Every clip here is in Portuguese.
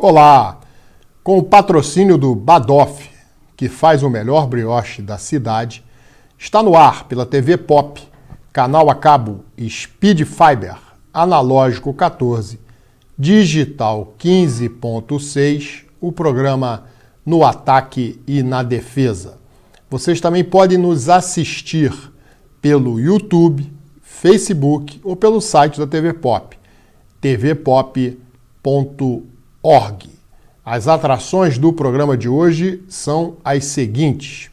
Olá! Com o patrocínio do Badoff, que faz o melhor brioche da cidade, está no ar pela TV Pop, canal a cabo Speed Fiber, analógico 14, digital 15.6, o programa No Ataque e na Defesa. Vocês também podem nos assistir pelo YouTube, Facebook ou pelo site da TV Pop, tvpop.org. As atrações do programa de hoje são as seguintes.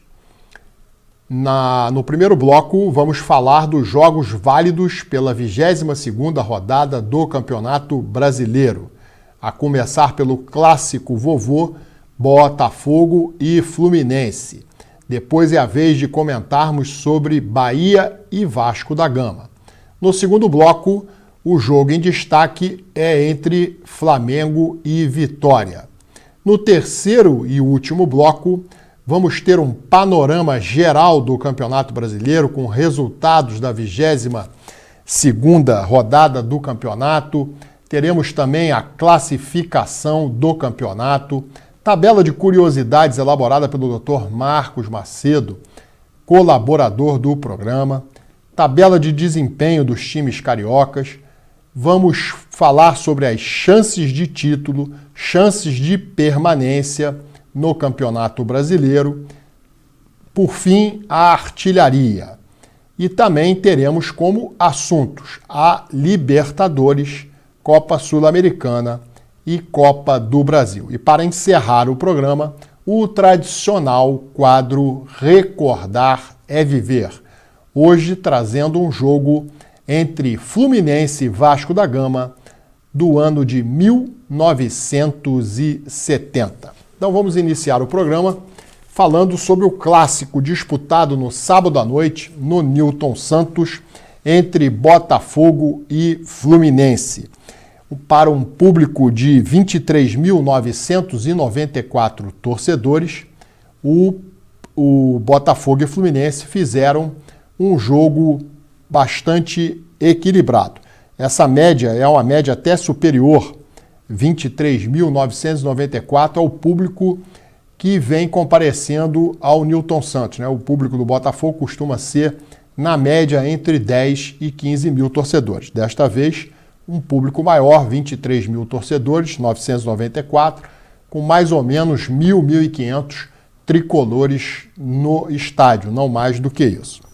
No primeiro bloco, vamos falar dos jogos válidos pela 22ª rodada do Campeonato Brasileiro, a começar pelo clássico vovô Botafogo e Fluminense. Depois é a vez de comentarmos sobre Bahia e Vasco da Gama. No segundo bloco, o jogo em destaque é entre Flamengo e Vitória. No terceiro e último bloco, vamos ter um panorama geral do Campeonato Brasileiro com resultados da 22ª rodada do campeonato. Teremos também a classificação do campeonato, tabela de curiosidades elaborada pelo Dr. Marcos Macedo, colaborador do programa, tabela de desempenho dos times cariocas. Vamos falar sobre as chances de título, chances de permanência no Campeonato Brasileiro. Por fim, a artilharia. E também teremos como assuntos a Libertadores, Copa Sul-Americana e Copa do Brasil. E para encerrar o programa, o tradicional quadro Recordar é Viver. Hoje trazendo um jogo entre Fluminense e Vasco da Gama do ano de 1970. Então vamos iniciar o programa falando sobre o clássico disputado no sábado à noite no Newton Santos entre Botafogo e Fluminense. Para um público de 23.994 torcedores, o Botafogo e Fluminense fizeram um jogo bastante equilibrado. Essa média é uma média até superior, 23.994, ao público que vem comparecendo ao Newton Santos, né? O público do Botafogo costuma ser, na média, entre 10 e 15 mil torcedores. Desta vez, um público maior, 23 mil torcedores, 994, com mais ou menos 1.500 tricolores no estádio, não mais do que isso.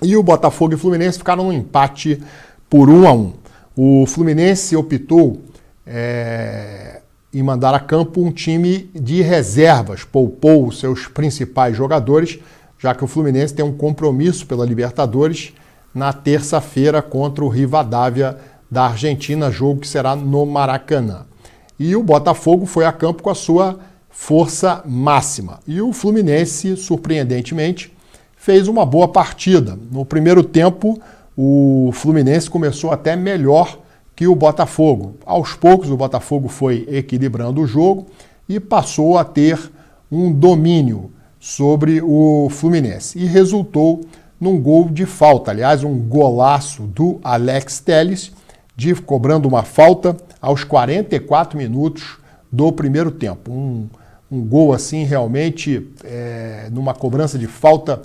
E o Botafogo e o Fluminense ficaram num empate por 1-1. O Fluminense optou em mandar a campo um time de reservas, poupou os seus principais jogadores, já que o Fluminense tem um compromisso pela Libertadores na terça-feira contra o Rivadavia da Argentina, jogo que será no Maracanã. E o Botafogo foi a campo com a sua força máxima. E o Fluminense, surpreendentemente, fez uma boa partida. No primeiro tempo, o Fluminense começou até melhor que o Botafogo. Aos poucos, o Botafogo foi equilibrando o jogo e passou a ter um domínio sobre o Fluminense. E resultou num gol de falta. Aliás, um golaço do Alex Telles, cobrando uma falta aos 44 minutos do primeiro tempo. Um gol assim realmente numa cobrança de falta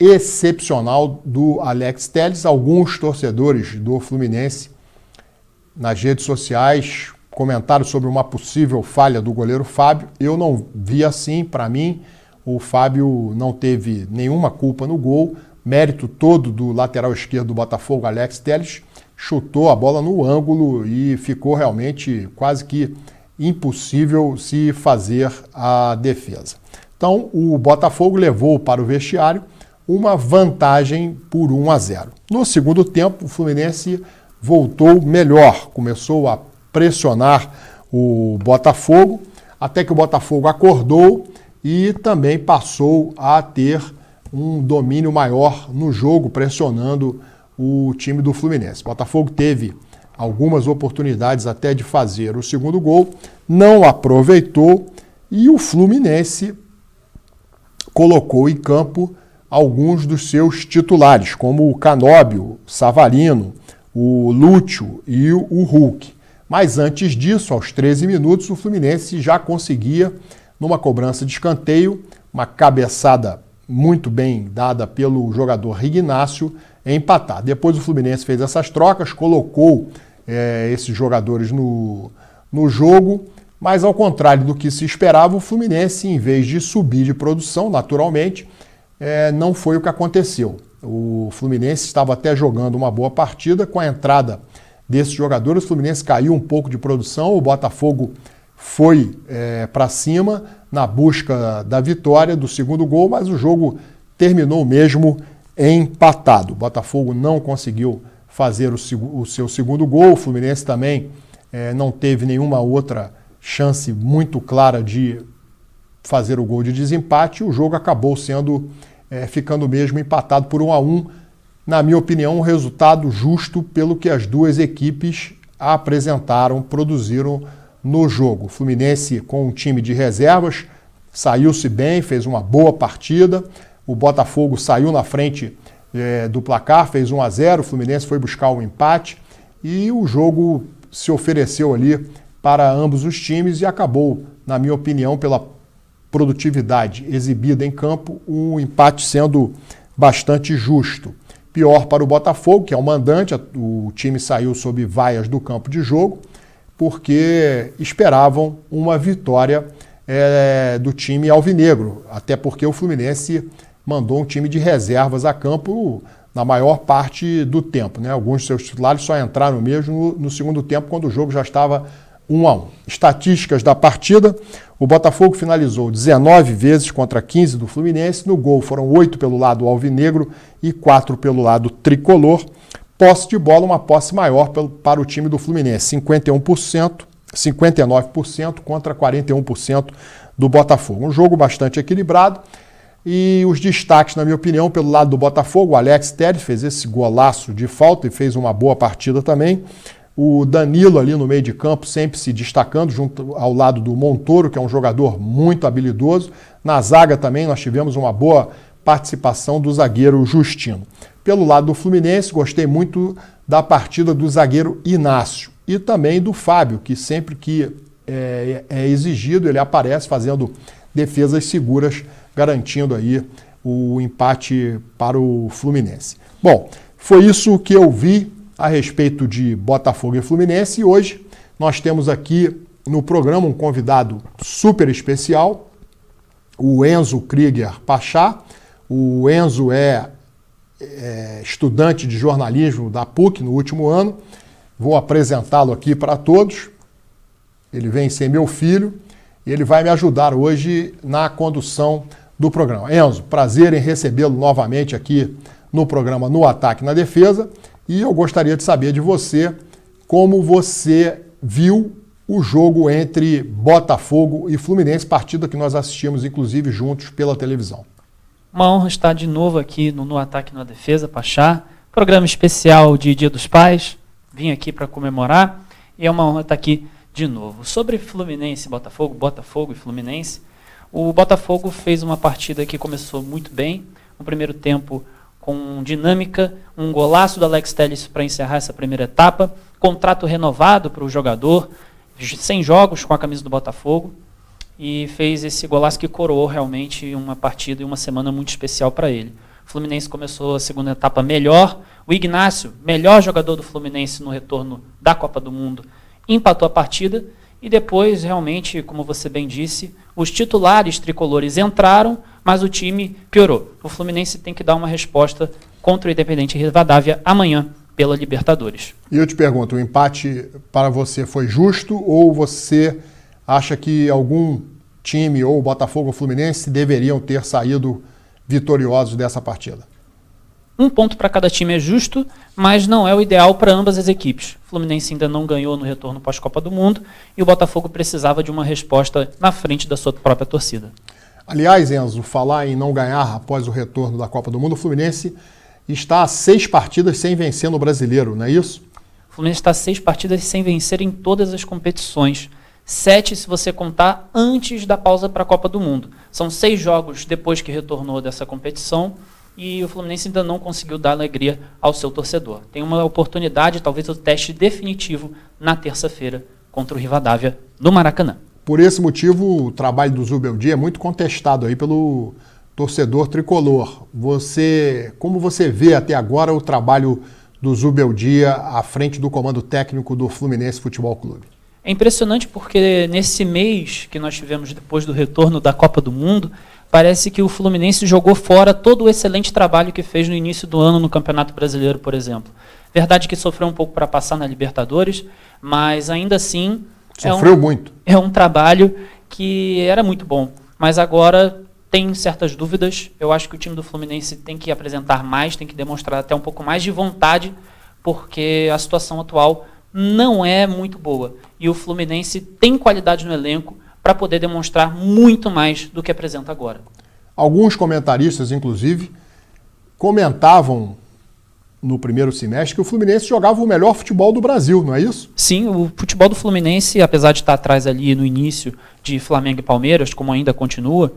excepcional do Alex Telles. Alguns torcedores do Fluminense nas redes sociais comentaram sobre uma possível falha do goleiro Fábio. Eu não vi assim. Para mim, o Fábio não teve nenhuma culpa no gol. Mérito todo do lateral esquerdo do Botafogo, Alex Telles, chutou a bola no ângulo e ficou realmente quase que impossível se fazer a defesa. Então, o Botafogo levou para o vestiário uma vantagem por 1-0. No segundo tempo, o Fluminense voltou melhor, começou a pressionar o Botafogo, até que o Botafogo acordou e também passou a ter um domínio maior no jogo, pressionando o time do Fluminense. O Botafogo teve algumas oportunidades até de fazer o segundo gol, não aproveitou e o Fluminense colocou em campo alguns dos seus titulares, como o Canóbio, Savarino, o Lúcio e o Hulk. Mas antes disso, aos 13 minutos, o Fluminense já conseguia, numa cobrança de escanteio, uma cabeçada muito bem dada pelo jogador Ignácio, empatar. Depois o Fluminense fez essas trocas, colocou esses jogadores no jogo, mas ao contrário do que se esperava, o Fluminense, em vez de subir de produção, naturalmente, não foi o que aconteceu. O Fluminense estava até jogando uma boa partida, com a entrada desses jogadores, o Fluminense caiu um pouco de produção, o Botafogo foi para cima na busca da vitória do segundo gol, mas o jogo terminou mesmo empatado. O Botafogo não conseguiu fazer o seu segundo gol, o Fluminense também não teve nenhuma outra chance muito clara de fazer o gol de desempate, e o jogo acabou ficando mesmo empatado por 1-1. Na minha opinião, um resultado justo pelo que as duas equipes apresentaram, produziram no jogo. O Fluminense, com um time de reservas, saiu-se bem, fez uma boa partida. O Botafogo saiu na frente do placar, fez 1-0. O Fluminense foi buscar um empate e o jogo se ofereceu ali para ambos os times e acabou, na minha opinião, pela produtividade exibida em campo, um empate sendo bastante justo. Pior para o Botafogo, que é o mandante, o time saiu sob vaias do campo de jogo, porque esperavam uma vitória do time alvinegro, até porque o Fluminense mandou um time de reservas a campo na maior parte do tempo, né? Alguns de seus titulares só entraram mesmo no segundo tempo, quando o jogo já estava 1-1. Estatísticas da partida: o Botafogo finalizou 19 vezes contra 15 do Fluminense. No gol foram 8 pelo lado alvinegro e 4 pelo lado tricolor. Posse de bola, uma posse maior para o time do Fluminense, 51%, 59% contra 41% do Botafogo. Um jogo bastante equilibrado. E os destaques, na minha opinião, pelo lado do Botafogo: o Alex Telles fez esse golaço de falta e fez uma boa partida também. O Danilo ali no meio de campo, sempre se destacando, junto ao lado do Montoro, que é um jogador muito habilidoso. Na zaga também nós tivemos uma boa participação do zagueiro Justino. Pelo lado do Fluminense, gostei muito da partida do zagueiro Inácio e também do Fábio, que sempre que é exigido, ele aparece fazendo defesas seguras, garantindo aí o empate para o Fluminense. Bom, foi isso que eu vi a respeito de Botafogo e Fluminense, e hoje nós temos aqui no programa um convidado super especial, o Enzo Krieger Pachá. O Enzo é estudante de jornalismo da PUC no último ano. Vou apresentá-lo aqui para todos. Ele vem ser meu filho e ele vai me ajudar hoje na condução do programa. Enzo, prazer em recebê-lo novamente aqui no programa No Ataque na Defesa. E eu gostaria de saber de você como você viu o jogo entre Botafogo e Fluminense, partida que nós assistimos, inclusive, juntos pela televisão. Uma honra estar de novo aqui no Ataque na Defesa, Pachá. Programa especial de Dia dos Pais. Vim aqui para comemorar e é uma honra estar aqui de novo. Sobre Fluminense e Botafogo, Botafogo e Fluminense, o Botafogo fez uma partida que começou muito bem. No primeiro tempo, com dinâmica, um golaço do Alex Telles para encerrar essa primeira etapa, contrato renovado para o jogador, 100 jogos com a camisa do Botafogo, e fez esse golaço que coroou realmente uma partida e uma semana muito especial para ele. O Fluminense começou a segunda etapa melhor, o Ignácio, melhor jogador do Fluminense no retorno da Copa do Mundo, empatou a partida, e depois, realmente, como você bem disse, os titulares tricolores entraram, mas o time piorou. O Fluminense tem que dar uma resposta contra o Independente Rivadavia amanhã pela Libertadores. E eu te pergunto, o empate para você foi justo ou você acha que algum time, ou Botafogo ou Fluminense, deveriam ter saído vitoriosos dessa partida? Um ponto para cada time é justo, mas não é o ideal para ambas as equipes. O Fluminense ainda não ganhou no retorno pós-Copa do Mundo e o Botafogo precisava de uma resposta na frente da sua própria torcida. Aliás, Enzo, falar em não ganhar após o retorno da Copa do Mundo, o Fluminense está a 6 partidas sem vencer no Brasileiro, não é isso? O Fluminense está a 6 partidas sem vencer em todas as competições. 7 se você contar antes da pausa para a Copa do Mundo. São 6 jogos depois que retornou dessa competição e o Fluminense ainda não conseguiu dar alegria ao seu torcedor. Tem uma oportunidade, talvez o teste definitivo, na terça-feira, contra o Rivadavia, no Maracanã. Por esse motivo, o trabalho do Zubeldia é muito contestado aí pelo torcedor tricolor. Como você vê até agora o trabalho do Zubeldia à frente do comando técnico do Fluminense Futebol Clube? É impressionante porque nesse mês que nós tivemos depois do retorno da Copa do Mundo, parece que o Fluminense jogou fora todo o excelente trabalho que fez no início do ano no Campeonato Brasileiro, por exemplo. Verdade que sofreu um pouco para passar na Libertadores, mas ainda assim sofreu muito. É um trabalho que era muito bom, mas agora tem certas dúvidas. Eu acho que o time do Fluminense tem que apresentar mais, tem que demonstrar até um pouco mais de vontade, porque a situação atual não é muito boa. E o Fluminense tem qualidade no elenco para poder demonstrar muito mais do que apresenta agora. Alguns comentaristas, inclusive, comentavam no primeiro semestre que o Fluminense jogava o melhor futebol do Brasil, não é isso? Sim, o futebol do Fluminense, apesar de estar atrás ali no início de Flamengo e Palmeiras, como ainda continua,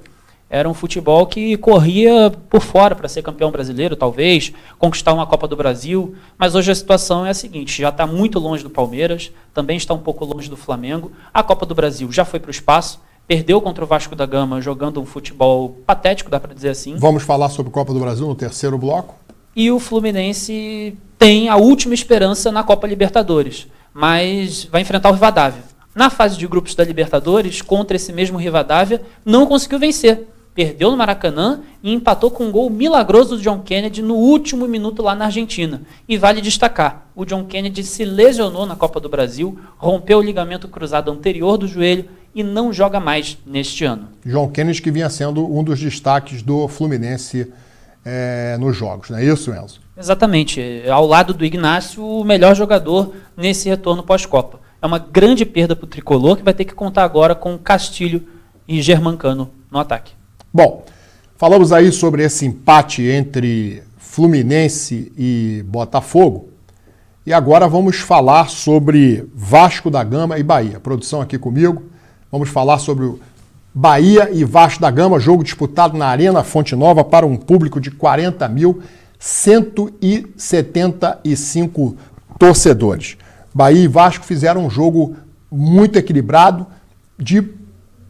era um futebol que corria por fora para ser campeão brasileiro, talvez, conquistar uma Copa do Brasil, mas hoje a situação é a seguinte, já está muito longe do Palmeiras, também está um pouco longe do Flamengo, a Copa do Brasil já foi para o espaço, perdeu contra o Vasco da Gama jogando um futebol patético, dá para dizer assim. Vamos falar sobre Copa do Brasil no terceiro bloco. E o Fluminense tem a última esperança na Copa Libertadores, mas vai enfrentar o Rivadavia. Na fase de grupos da Libertadores, contra esse mesmo Rivadavia, não conseguiu vencer. Perdeu no Maracanã e empatou com um gol milagroso do John Kennedy no último minuto lá na Argentina. E vale destacar, o John Kennedy se lesionou na Copa do Brasil, rompeu o ligamento cruzado anterior do joelho e não joga mais neste ano. John Kennedy que vinha sendo um dos destaques do Fluminense nos jogos, não é isso, Enzo? Exatamente, ao lado do Ignacio, o melhor jogador nesse retorno pós-Copa. É uma grande perda para o tricolor que vai ter que contar agora com Castilho e Germancano no ataque. Bom, falamos aí sobre esse empate entre Fluminense e Botafogo e agora vamos falar sobre Vasco da Gama e Bahia. Produção aqui comigo, vamos falar sobre o Bahia e Vasco da Gama, jogo disputado na Arena Fonte Nova para um público de 40.175 torcedores. Bahia e Vasco fizeram um jogo muito equilibrado, de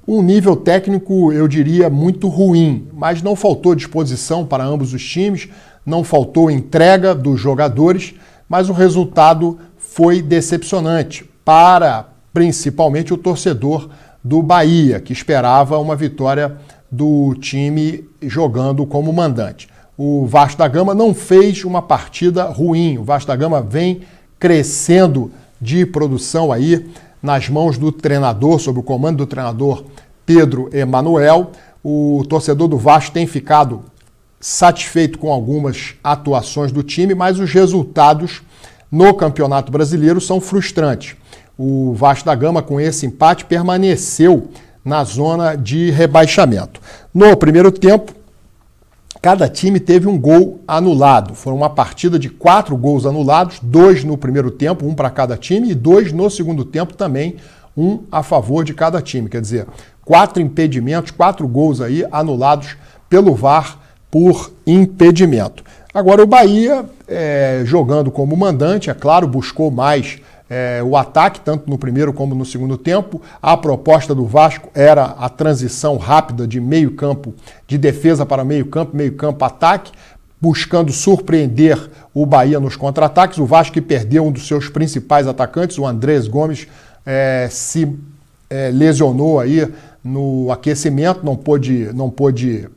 um nível técnico, eu diria, muito ruim, mas não faltou disposição para ambos os times, não faltou entrega dos jogadores, mas o resultado foi decepcionante para, principalmente, o torcedor do Bahia, que esperava uma vitória do time jogando como mandante. O Vasco da Gama não fez uma partida ruim, o Vasco da Gama vem crescendo de produção aí nas mãos do treinador, sob o comando do treinador Pedro Emanuel. O torcedor do Vasco tem ficado satisfeito com algumas atuações do time, mas os resultados no Campeonato Brasileiro são frustrantes. O Vasco da Gama, com esse empate, permaneceu na zona de rebaixamento. No primeiro tempo, cada time teve um gol anulado. Foi uma partida de 4 gols anulados, 2 no primeiro tempo, 1 para cada time, e 2 no segundo tempo também, 1 a favor de cada time. Quer dizer, 4 impedimentos, 4 gols aí anulados pelo VAR por impedimento. Agora o Bahia, jogando como mandante, é claro, buscou mais o ataque, tanto no primeiro como no segundo tempo. A proposta do Vasco era a transição rápida de meio campo, de defesa para meio campo, ataque, buscando surpreender o Bahia nos contra-ataques. O Vasco, que perdeu um dos seus principais atacantes, o Andrés Gomes, se lesionou aí no aquecimento, não pôde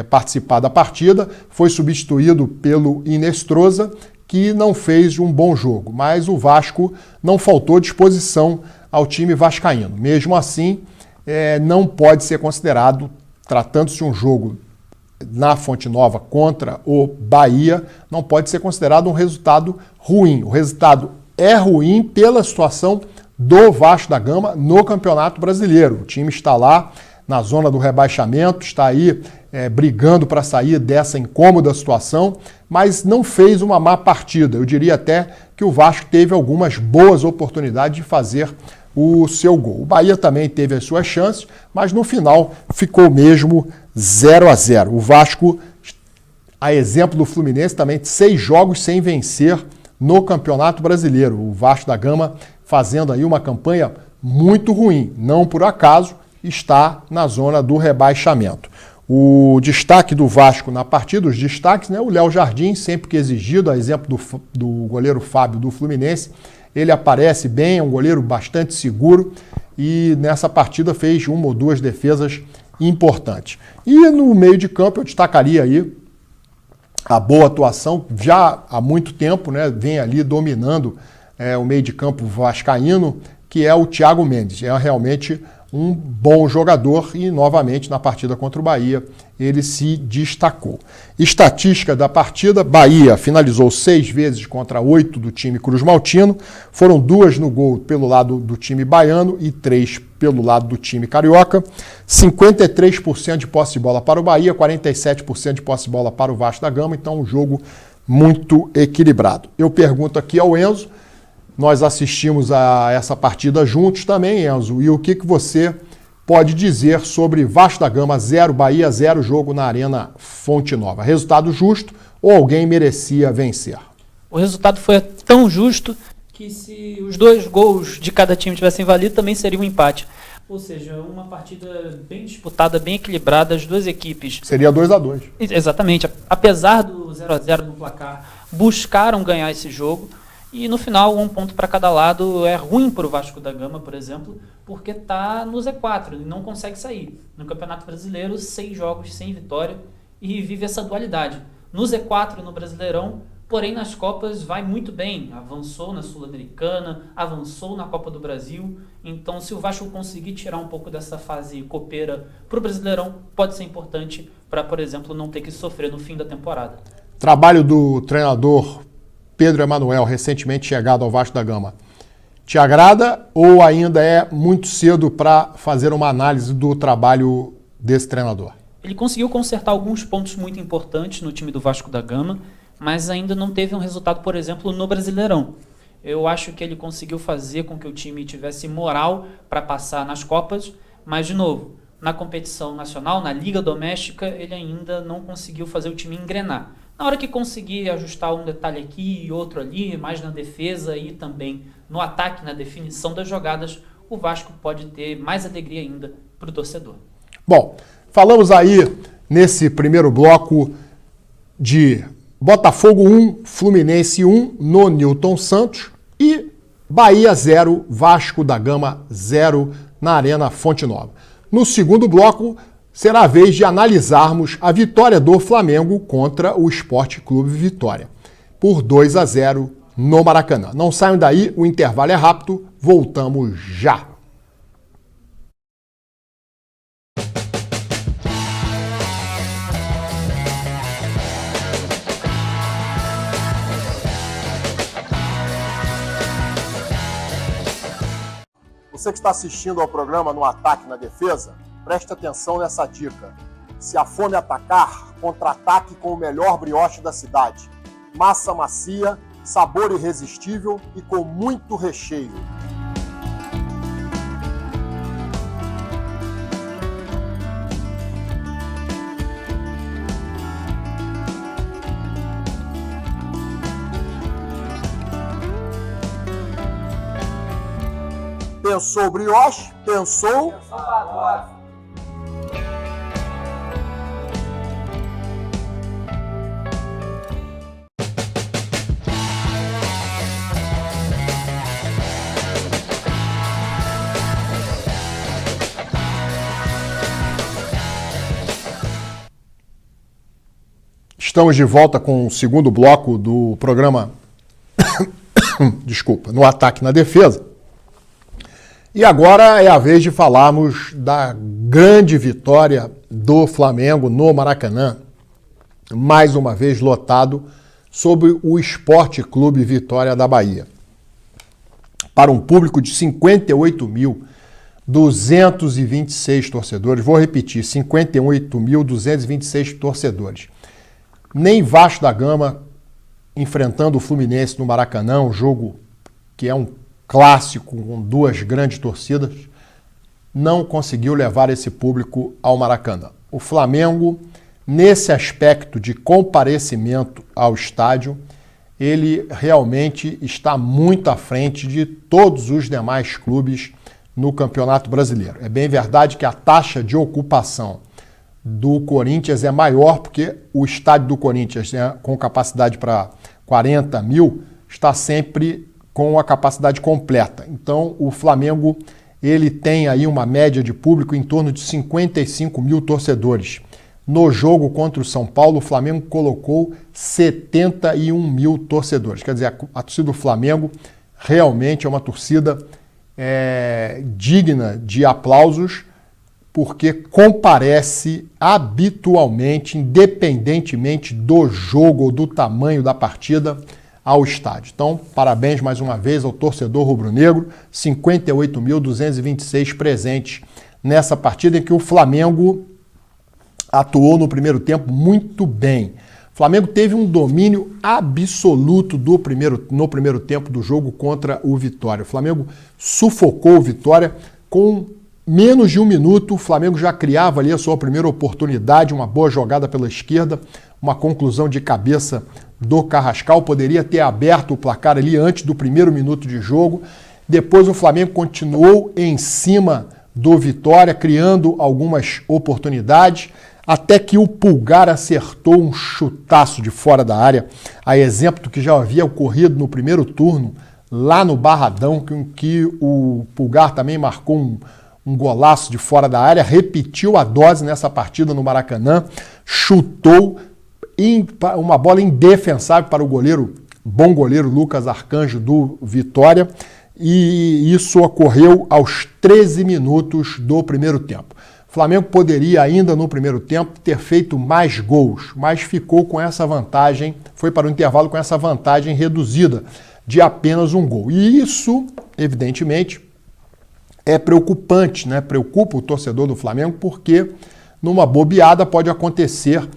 participar da partida, foi substituído pelo Inestrosa, que não fez um bom jogo, mas o Vasco não faltou disposição ao time vascaíno. Mesmo assim, não pode ser considerado, tratando-se de um jogo na Fonte Nova contra o Bahia, não pode ser considerado um resultado ruim. O resultado é ruim pela situação do Vasco da Gama no Campeonato Brasileiro. O time está lá na zona do rebaixamento, está aí brigando para sair dessa incômoda situação, mas não fez uma má partida. Eu diria até que o Vasco teve algumas boas oportunidades de fazer o seu gol. O Bahia também teve as suas chances, mas no final ficou mesmo 0-0. O Vasco A exemplo do Fluminense, também 6 jogos sem vencer no Campeonato Brasileiro. O Vasco da Gama fazendo aí uma campanha muito ruim. Não por acaso está na zona do rebaixamento. O destaque do Vasco na partida, os destaques, né? O Léo Jardim, sempre que exigido, a exemplo do goleiro Fábio do Fluminense, ele aparece bem, é um goleiro bastante seguro e nessa partida fez 1 ou 2 defesas importantes. E no meio de campo eu destacaria aí a boa atuação, já há muito tempo, né? Vem ali dominando o meio de campo vascaíno, que é o Thiago Mendes. É realmente um bom jogador e, novamente, na partida contra o Bahia, ele se destacou. Estatística da partida, Bahia finalizou 6 vezes contra 8 do time Cruz Maltino, foram 2 no gol pelo lado do time baiano e 3 pelo lado do time carioca, 53% de posse de bola para o Bahia, 47% de posse de bola para o Vasco da Gama, então um jogo muito equilibrado. Eu pergunto aqui ao Enzo, nós assistimos a essa partida juntos também, Enzo, e o que você pode dizer sobre Vasco da Gama 0, Bahia 0, jogo na Arena Fonte Nova? Resultado justo ou alguém merecia vencer? O resultado foi tão justo que se os 2 gols de cada time tivessem valido, também seria um empate. Ou seja, uma partida bem disputada, bem equilibrada, as 2 equipes... Seria 2-2. Exatamente. Apesar do 0-0 no placar, buscaram ganhar esse jogo. E no final, 1 ponto para cada lado é ruim para o Vasco da Gama, por exemplo, porque está no Z4 e não consegue sair. No Campeonato Brasileiro, 6 jogos sem vitória e vive essa dualidade. No Z4, no Brasileirão, porém nas Copas vai muito bem. Avançou na Sul-Americana, avançou na Copa do Brasil. Então, se o Vasco conseguir tirar um pouco dessa fase copeira para o Brasileirão, pode ser importante para, por exemplo, não ter que sofrer no fim da temporada. Trabalho do treinador Pedro Emanuel, recentemente chegado ao Vasco da Gama, te agrada ou ainda é muito cedo para fazer uma análise do trabalho desse treinador? Ele conseguiu consertar alguns pontos muito importantes no time do Vasco da Gama, mas ainda não teve um resultado, por exemplo, no Brasileirão. Eu acho que ele conseguiu fazer com que o time tivesse moral para passar nas Copas, mas, de novo, na competição nacional, na Liga Doméstica, ele ainda não conseguiu fazer o time engrenar. Na hora que conseguir ajustar um detalhe aqui e outro ali, mais na defesa e também no ataque, na definição das jogadas, o Vasco pode ter mais alegria ainda para o torcedor. Bom, falamos aí nesse primeiro bloco de Botafogo 1, Fluminense 1 no Newton Santos e Bahia 0, Vasco da Gama 0 na Arena Fonte Nova. No segundo bloco, será a vez de analisarmos a vitória do Flamengo contra o Sport Clube Vitória, por 2-0 no Maracanã. Não saiam daí, o intervalo é rápido, voltamos já. Você que está assistindo ao programa No Ataque na Defesa, preste atenção nessa dica. Se a fome atacar, contra-ataque com o melhor brioche da cidade. Massa macia, sabor irresistível e com muito recheio. Pensou brioche? Pensou? Estamos de volta com o segundo bloco do programa desculpa, No Ataque na Defesa. E agora é a vez de falarmos da grande vitória do Flamengo no Maracanã, mais uma vez lotado, sobre o Sport Clube Vitória da Bahia. Para um público de 58.226 torcedores, vou repetir, 58.226 torcedores. Nem Vasco da Gama enfrentando o Fluminense no Maracanã, um jogo que é um clássico com 2 grandes torcidas, não conseguiu levar esse público ao Maracanã. O Flamengo, nesse aspecto de comparecimento ao estádio, ele realmente está muito à frente de todos os demais clubes no Campeonato Brasileiro. É bem verdade que a taxa de ocupação do Corinthians é maior, porque o estádio do Corinthians, né, com capacidade para 40 mil, está sempre com a capacidade completa. Então, o Flamengo ele tem aí uma média de público em torno de 55 mil torcedores. No jogo contra o São Paulo, o Flamengo colocou 71 mil torcedores. Quer dizer, a torcida do Flamengo realmente é uma torcida digna de aplausos, porque comparece habitualmente, independentemente do jogo ou do tamanho da partida, ao estádio. Então, parabéns mais uma vez ao torcedor rubro-negro, 58.226 presentes nessa partida em que o Flamengo atuou no primeiro tempo muito bem. O Flamengo teve um domínio absoluto no primeiro tempo do jogo contra o Vitória. O Flamengo sufocou o Vitória com menos de um minuto. O Flamengo já criava ali a sua primeira oportunidade, uma boa jogada pela esquerda, uma conclusão de cabeça do Carrascal, poderia ter aberto o placar ali antes do primeiro minuto de jogo. Depois o Flamengo continuou em cima do Vitória, criando algumas oportunidades, até que o Pulgar acertou um chutaço de fora da área, a exemplo do que já havia ocorrido no primeiro turno, lá no Barradão, que o Pulgar também marcou um golaço de fora da área, repetiu a dose nessa partida no Maracanã, chutou uma bola indefensável para o bom goleiro Lucas Arcanjo do Vitória, e isso ocorreu aos 13 minutos do primeiro tempo. O Flamengo poderia ainda no primeiro tempo ter feito mais gols, mas ficou com essa vantagem, foi para o intervalo com essa vantagem reduzida de apenas um gol. E isso, evidentemente, é preocupante, né? Preocupa o torcedor do Flamengo, porque numa bobeada pode acontecer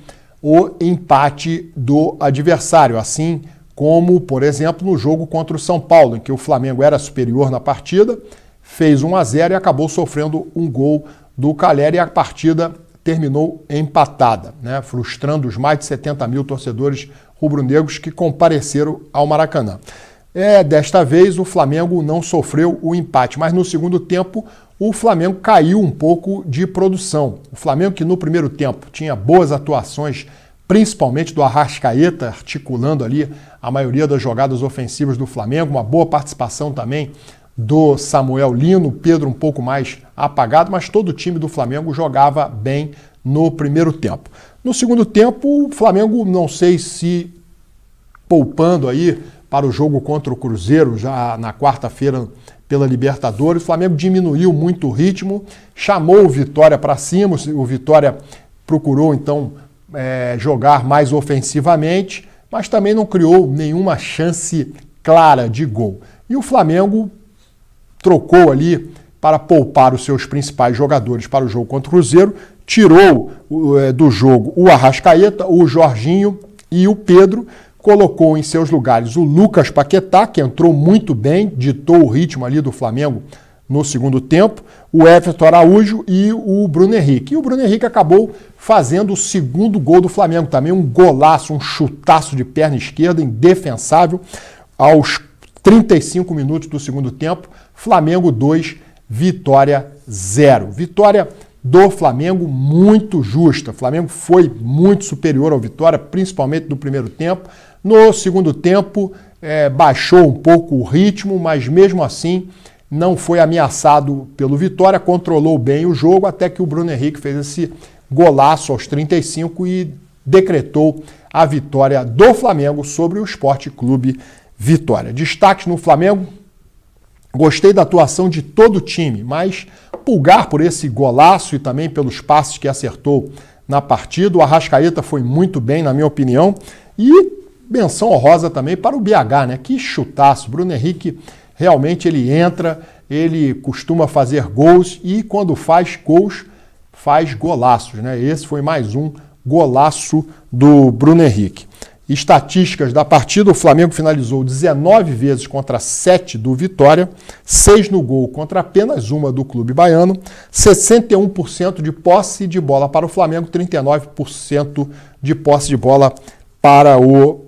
o empate do adversário, assim como, por exemplo, no jogo contra o São Paulo, em que o Flamengo era superior na partida, fez 1-0 e acabou sofrendo um gol do Calleri, e a partida terminou empatada, né? Frustrando os mais de 70 mil torcedores rubro-negros que compareceram ao Maracanã. Desta vez o Flamengo não sofreu o empate, mas no segundo tempo o Flamengo caiu um pouco de produção. O Flamengo, que no primeiro tempo tinha boas atuações, principalmente do Arrascaeta, articulando ali a maioria das jogadas ofensivas do Flamengo, uma boa participação também do Samuel Lino, Pedro um pouco mais apagado, mas todo o time do Flamengo jogava bem no primeiro tempo. No segundo tempo, o Flamengo, não sei se poupando aí para o jogo contra o Cruzeiro, já na quarta-feira pela Libertadores, o Flamengo diminuiu muito o ritmo, chamou o Vitória para cima, o Vitória procurou então jogar mais ofensivamente, mas também não criou nenhuma chance clara de gol. E o Flamengo trocou ali para poupar os seus principais jogadores para o jogo contra o Cruzeiro, tirou do jogo o Arrascaeta, o Jorginho e o Pedro, colocou em seus lugares o Lucas Paquetá, que entrou muito bem, ditou o ritmo ali do Flamengo no segundo tempo, o Everton Araújo e o Bruno Henrique. E o Bruno Henrique acabou fazendo o segundo gol do Flamengo, também um golaço, um chutaço de perna esquerda, indefensável, aos 35 minutos do segundo tempo. Flamengo 2, Vitória 0. Vitória do Flamengo muito justa. O Flamengo foi muito superior ao Vitória, principalmente no primeiro tempo. No segundo tempo, baixou um pouco o ritmo, mas mesmo assim não foi ameaçado pelo Vitória, controlou bem o jogo, até que o Bruno Henrique fez esse golaço aos 35 e decretou a vitória do Flamengo sobre o Sport Clube Vitória. Destaque no Flamengo: gostei da atuação de todo o time, mas Pulgar por esse golaço e também pelos passes que acertou na partida. O Arrascaeta foi muito bem, na minha opinião. E menção honrosa também para o BH, né? Que chutaço. Bruno Henrique, realmente ele entra, ele costuma fazer gols e quando faz gols, faz golaços, né? Esse foi mais um golaço do Bruno Henrique. estatísticas da partida, o Flamengo finalizou 19 vezes contra 7 do Vitória, 6 no gol contra apenas uma do clube baiano, 61% de posse de bola para o Flamengo, 39% de posse de bola para o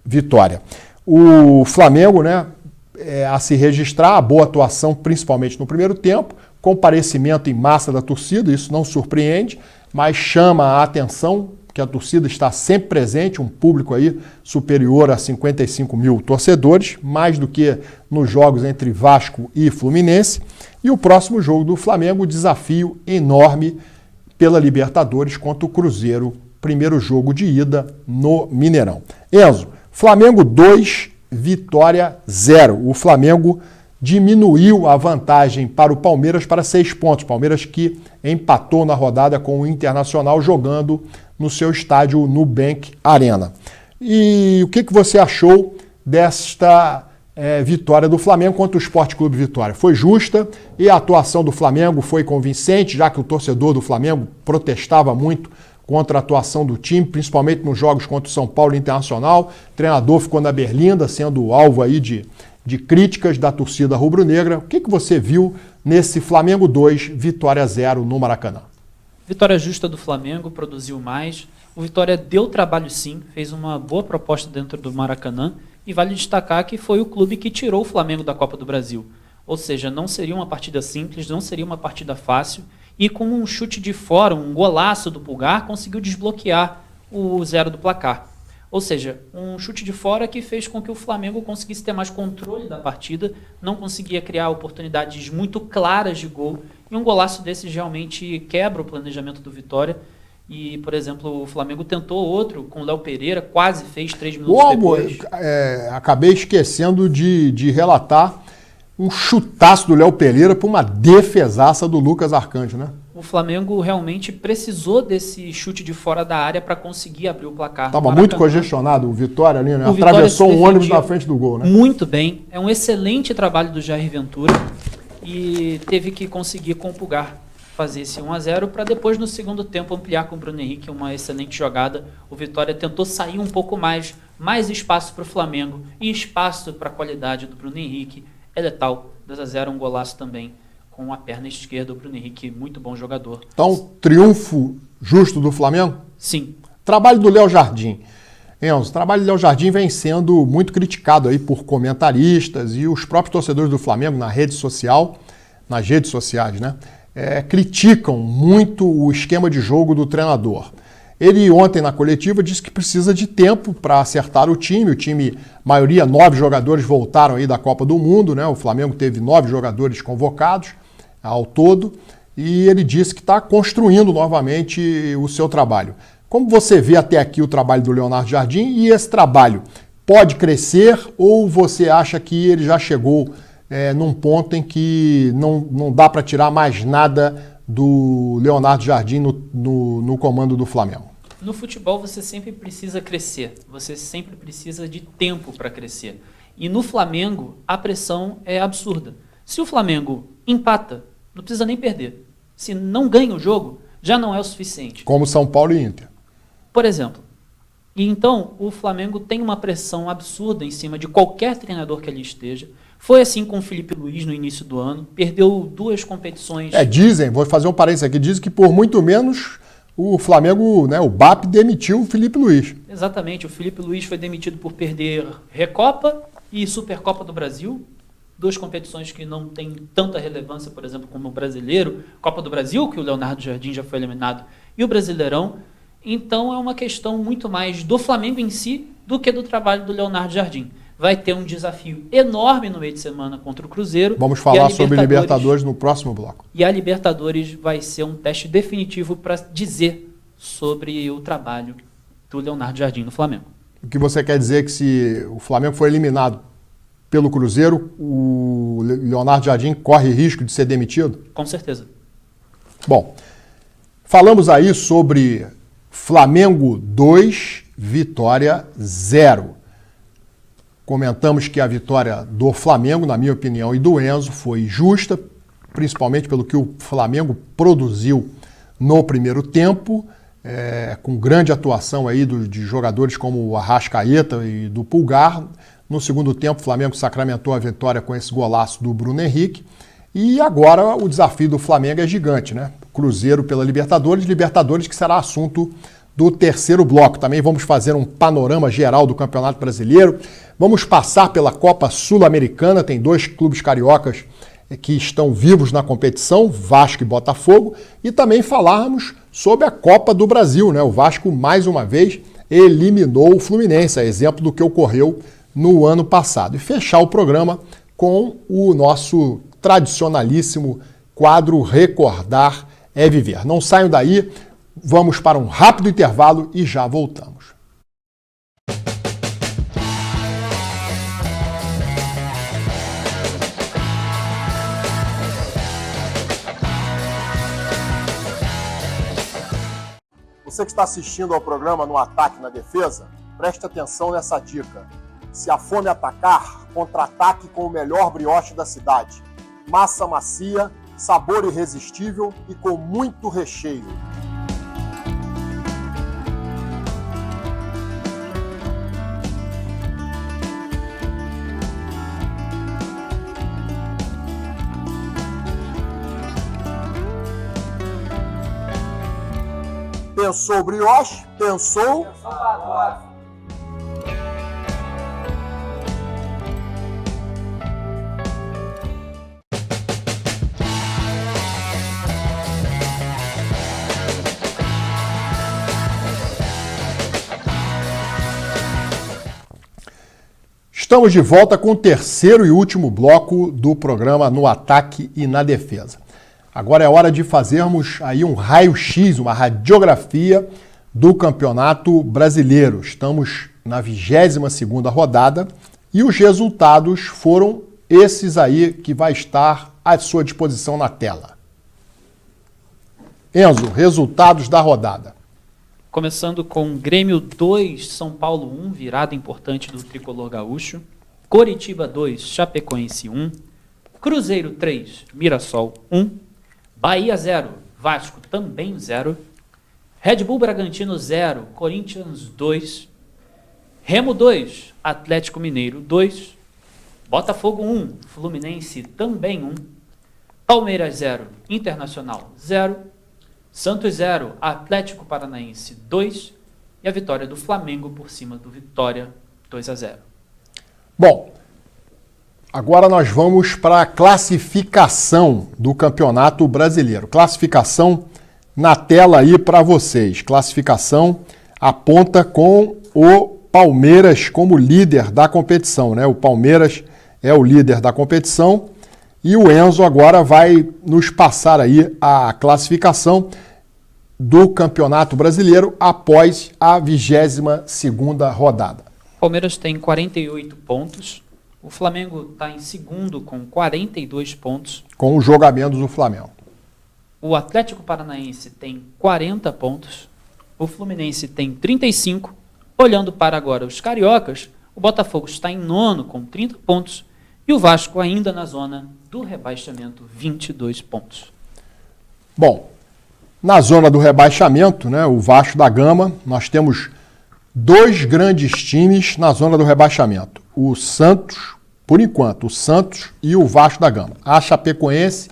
Vitória. O Flamengo, né, a se registrar, a boa atuação, principalmente no primeiro tempo, comparecimento em massa da torcida, isso não surpreende, mas chama a atenção que a torcida está sempre presente, um público aí superior a 55 mil torcedores, mais do que nos jogos entre Vasco e Fluminense. E o próximo jogo do Flamengo, desafio enorme pela Libertadores contra o Cruzeiro, primeiro jogo de ida no Mineirão. Enzo, Flamengo 2, Vitória 0. O Flamengo diminuiu a vantagem para o Palmeiras para 6 pontos. Palmeiras que empatou na rodada com o Internacional jogando no seu estádio Nubank Arena. E o que você achou desta vitória do Flamengo contra o Sport Clube Vitória? Foi justa e a atuação do Flamengo foi convincente, já que o torcedor do Flamengo protestava muito contra a atuação do time, principalmente nos jogos contra o São Paulo Internacional. O treinador ficou na berlinda, sendo alvo aí de críticas da torcida rubro-negra. O que você viu nesse Flamengo 2, Vitória 0 no Maracanã? Vitória justa do Flamengo, produziu mais. O Vitória deu trabalho sim, fez uma boa proposta dentro do Maracanã e vale destacar que foi o clube que tirou o Flamengo da Copa do Brasil. Ou seja, não seria uma partida simples, não seria uma partida fácil e com um chute de fora, um golaço do Pulgar, conseguiu desbloquear o 0 do placar. Ou seja, um chute de fora que fez com que o Flamengo conseguisse ter mais controle da partida, não conseguia criar oportunidades muito claras de gol, e um golaço desses realmente quebra o planejamento do Vitória. E, por exemplo, o Flamengo tentou outro com o Léo Pereira, quase fez 3 minutos depois. Acabei esquecendo de relatar um chutaço do Léo Pereira para uma defesaça do Lucas Arcanjo, né? O Flamengo realmente precisou desse chute de fora da área para conseguir abrir o placar. Estava muito congestionado o Vitória ali, né? Atravessou um ônibus na frente do gol, né? Muito bem. É um excelente trabalho do Jair Ventura e teve que conseguir com o Pulgar fazer esse 1-0 para depois no segundo tempo ampliar com o Bruno Henrique, uma excelente jogada. O Vitória tentou sair um pouco mais espaço para o Flamengo e espaço para a qualidade do Bruno Henrique. É letal, 2-0, um golaço também com a perna esquerda, o Bruno Henrique, muito bom jogador. Então, triunfo justo do Flamengo? Sim. Trabalho do Léo Jardim. Enzo, o trabalho do Léo Jardim vem sendo muito criticado aí por comentaristas e os próprios torcedores do Flamengo nas redes sociais, né? Criticam muito o esquema de jogo do treinador. Ele ontem na coletiva disse que precisa de tempo para acertar o time, maioria 9 jogadores voltaram aí da Copa do Mundo, né? O Flamengo teve 9 jogadores convocados ao todo e ele disse que está construindo novamente o seu trabalho. Como você vê até aqui o trabalho do Leonardo Jardim e esse trabalho pode crescer ou você acha que ele já chegou num ponto em que não dá para tirar mais nada do Leonardo Jardim no comando do Flamengo? No futebol você sempre precisa crescer, você sempre precisa de tempo para crescer. E no Flamengo a pressão é absurda. Se o Flamengo empata, não precisa nem perder. Se não ganha o jogo, já não é o suficiente. Como São Paulo e Inter. Por exemplo. E então o Flamengo tem uma pressão absurda em cima de qualquer treinador que ali esteja. Foi assim com o Felipe Luiz no início do ano, perdeu 2 competições. Dizem, vou fazer um parênteses aqui, dizem que por muito menos o Flamengo, né, o BAP demitiu o Felipe Luiz. Exatamente, o Felipe Luiz foi demitido por perder Recopa e Supercopa do Brasil, 2 competições que não têm tanta relevância, por exemplo, como o Brasileiro, Copa do Brasil, que o Leonardo Jardim já foi eliminado, e o Brasileirão. Então é uma questão muito mais do Flamengo em si do que do trabalho do Leonardo Jardim. Vai ter um desafio enorme no meio de semana contra o Cruzeiro. Vamos falar sobre Libertadores no próximo bloco. E a Libertadores vai ser um teste definitivo para dizer sobre o trabalho do Leonardo Jardim no Flamengo. O que você quer dizer é que se o Flamengo for eliminado pelo Cruzeiro, o Leonardo Jardim corre risco de ser demitido? Com certeza. Bom, falamos aí sobre Flamengo 2, Vitória 0. Comentamos que a vitória do Flamengo, na minha opinião, e do Enzo foi justa, principalmente pelo que o Flamengo produziu no primeiro tempo. com grande atuação aí de jogadores como o Arrascaeta e do Pulgar. No segundo tempo, o Flamengo sacramentou a vitória com esse golaço do Bruno Henrique. E agora o desafio do Flamengo é gigante, né? Cruzeiro pela Libertadores que será assunto do terceiro bloco. Também vamos fazer um panorama geral do Campeonato Brasileiro. Vamos passar pela Copa Sul-Americana, tem 2 clubes cariocas que estão vivos na competição, Vasco e Botafogo, e também falarmos sobre a Copa do Brasil, né? O Vasco, mais uma vez, eliminou o Fluminense, a exemplo do que ocorreu no ano passado. E fechar o programa com o nosso tradicionalíssimo quadro Recordar é Viver. Não saiam daí, vamos para um rápido intervalo e já voltamos. Você que está assistindo ao programa No Ataque na Defesa, preste atenção nessa dica. Se a fome atacar, contra-ataque com o melhor brioche da cidade. Massa macia, sabor irresistível e com muito recheio. Pensou brioche? Pensou pagote. Estamos de volta com o terceiro e último bloco do programa No Ataque e na Defesa. Agora é hora de fazermos aí um raio-x, uma radiografia do Campeonato Brasileiro. Estamos na 22ª rodada e os resultados foram esses aí que vai estar à sua disposição na tela. Enzo, resultados da rodada. Começando com Grêmio 2, São Paulo 1, virada importante do tricolor gaúcho. Coritiba 2, Chapecoense 1. Cruzeiro 3, Mirassol 1. Bahia 0, Vasco também 0. Red Bull Bragantino 0, Corinthians 2. Remo 2, Atlético Mineiro 2. Botafogo 1, Fluminense também 1. Palmeiras 0, Internacional 0. Santos 0, Atlético Paranaense 2. E a vitória do Flamengo por cima do Vitória 2-0. Bom, agora nós vamos para a classificação do Campeonato Brasileiro. Classificação na tela aí para vocês. Classificação aponta com o Palmeiras como líder da competição, né? O Palmeiras é o líder da competição e o Enzo agora vai nos passar aí a classificação do Campeonato Brasileiro após a 22ª rodada. O Palmeiras tem 48 pontos. O Flamengo está em segundo com 42 pontos. Com o jogo a menos do Flamengo. O Atlético Paranaense tem 40 pontos. O Fluminense tem 35. Olhando para agora os cariocas, o Botafogo está em nono com 30 pontos. E o Vasco ainda na zona do rebaixamento, 22 pontos. Bom, na zona do rebaixamento, né, o Vasco da Gama, nós temos 2 grandes times na zona do rebaixamento. O Santos, por enquanto, o Santos e o Vasco da Gama. A Chapecoense,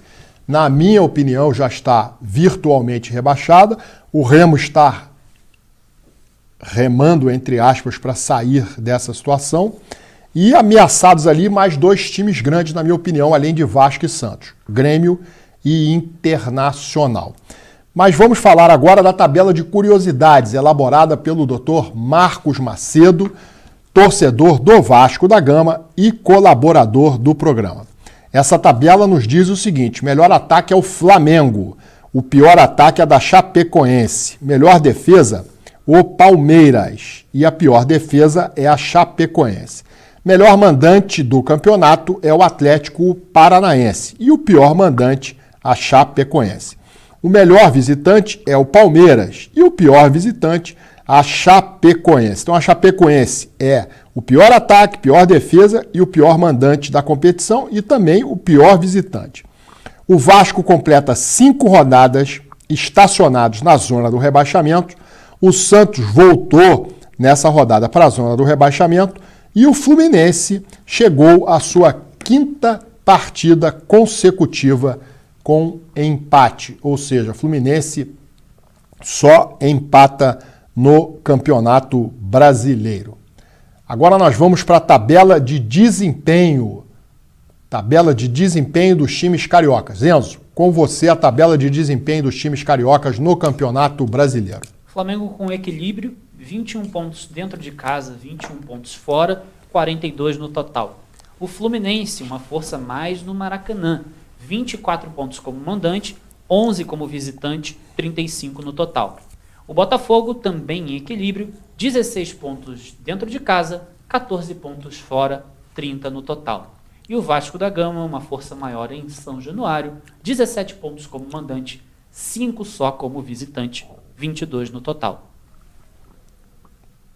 na minha opinião, já está virtualmente rebaixada. O Remo está remando, entre aspas, para sair dessa situação. E ameaçados ali mais 2 times grandes, na minha opinião, além de Vasco e Santos. Grêmio e Internacional. Mas vamos falar agora da tabela de curiosidades elaborada pelo Dr. Marcos Macedo, torcedor do Vasco da Gama e colaborador do programa. Essa tabela nos diz o seguinte: melhor ataque é o Flamengo, o pior ataque é da Chapecoense, melhor defesa, o Palmeiras e a pior defesa é a Chapecoense. Melhor mandante do campeonato é o Atlético Paranaense e o pior mandante, a Chapecoense. O melhor visitante é o Palmeiras e o pior visitante, a Chapecoense. Então a Chapecoense é o pior ataque, pior defesa e o pior mandante da competição e também o pior visitante. O Vasco completa 5 rodadas estacionados na zona do rebaixamento O Santos voltou nessa rodada para a zona do rebaixamento e o Fluminense chegou à sua quinta partida consecutiva com empate. Ou seja, o Fluminense só empata no Campeonato Brasileiro. Agora nós vamos para a tabela de desempenho. Tabela de desempenho dos times cariocas. Enzo, com você a tabela de desempenho dos times cariocas no Campeonato Brasileiro. Flamengo com equilíbrio, 21 pontos dentro de casa, 21 pontos fora, 42 no total. O Fluminense, uma força mais no Maracanã, 24 pontos como mandante, 11 como visitante, 35 no total. O Botafogo também em equilíbrio, 16 pontos dentro de casa, 14 pontos fora, 30 no total. E o Vasco da Gama, uma força maior em São Januário, 17 pontos como mandante, 5 só como visitante, 22 no total.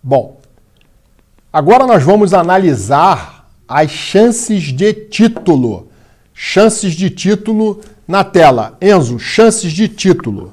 Bom, agora nós vamos analisar as chances de título. Chances de título na tela. Enzo, chances de título.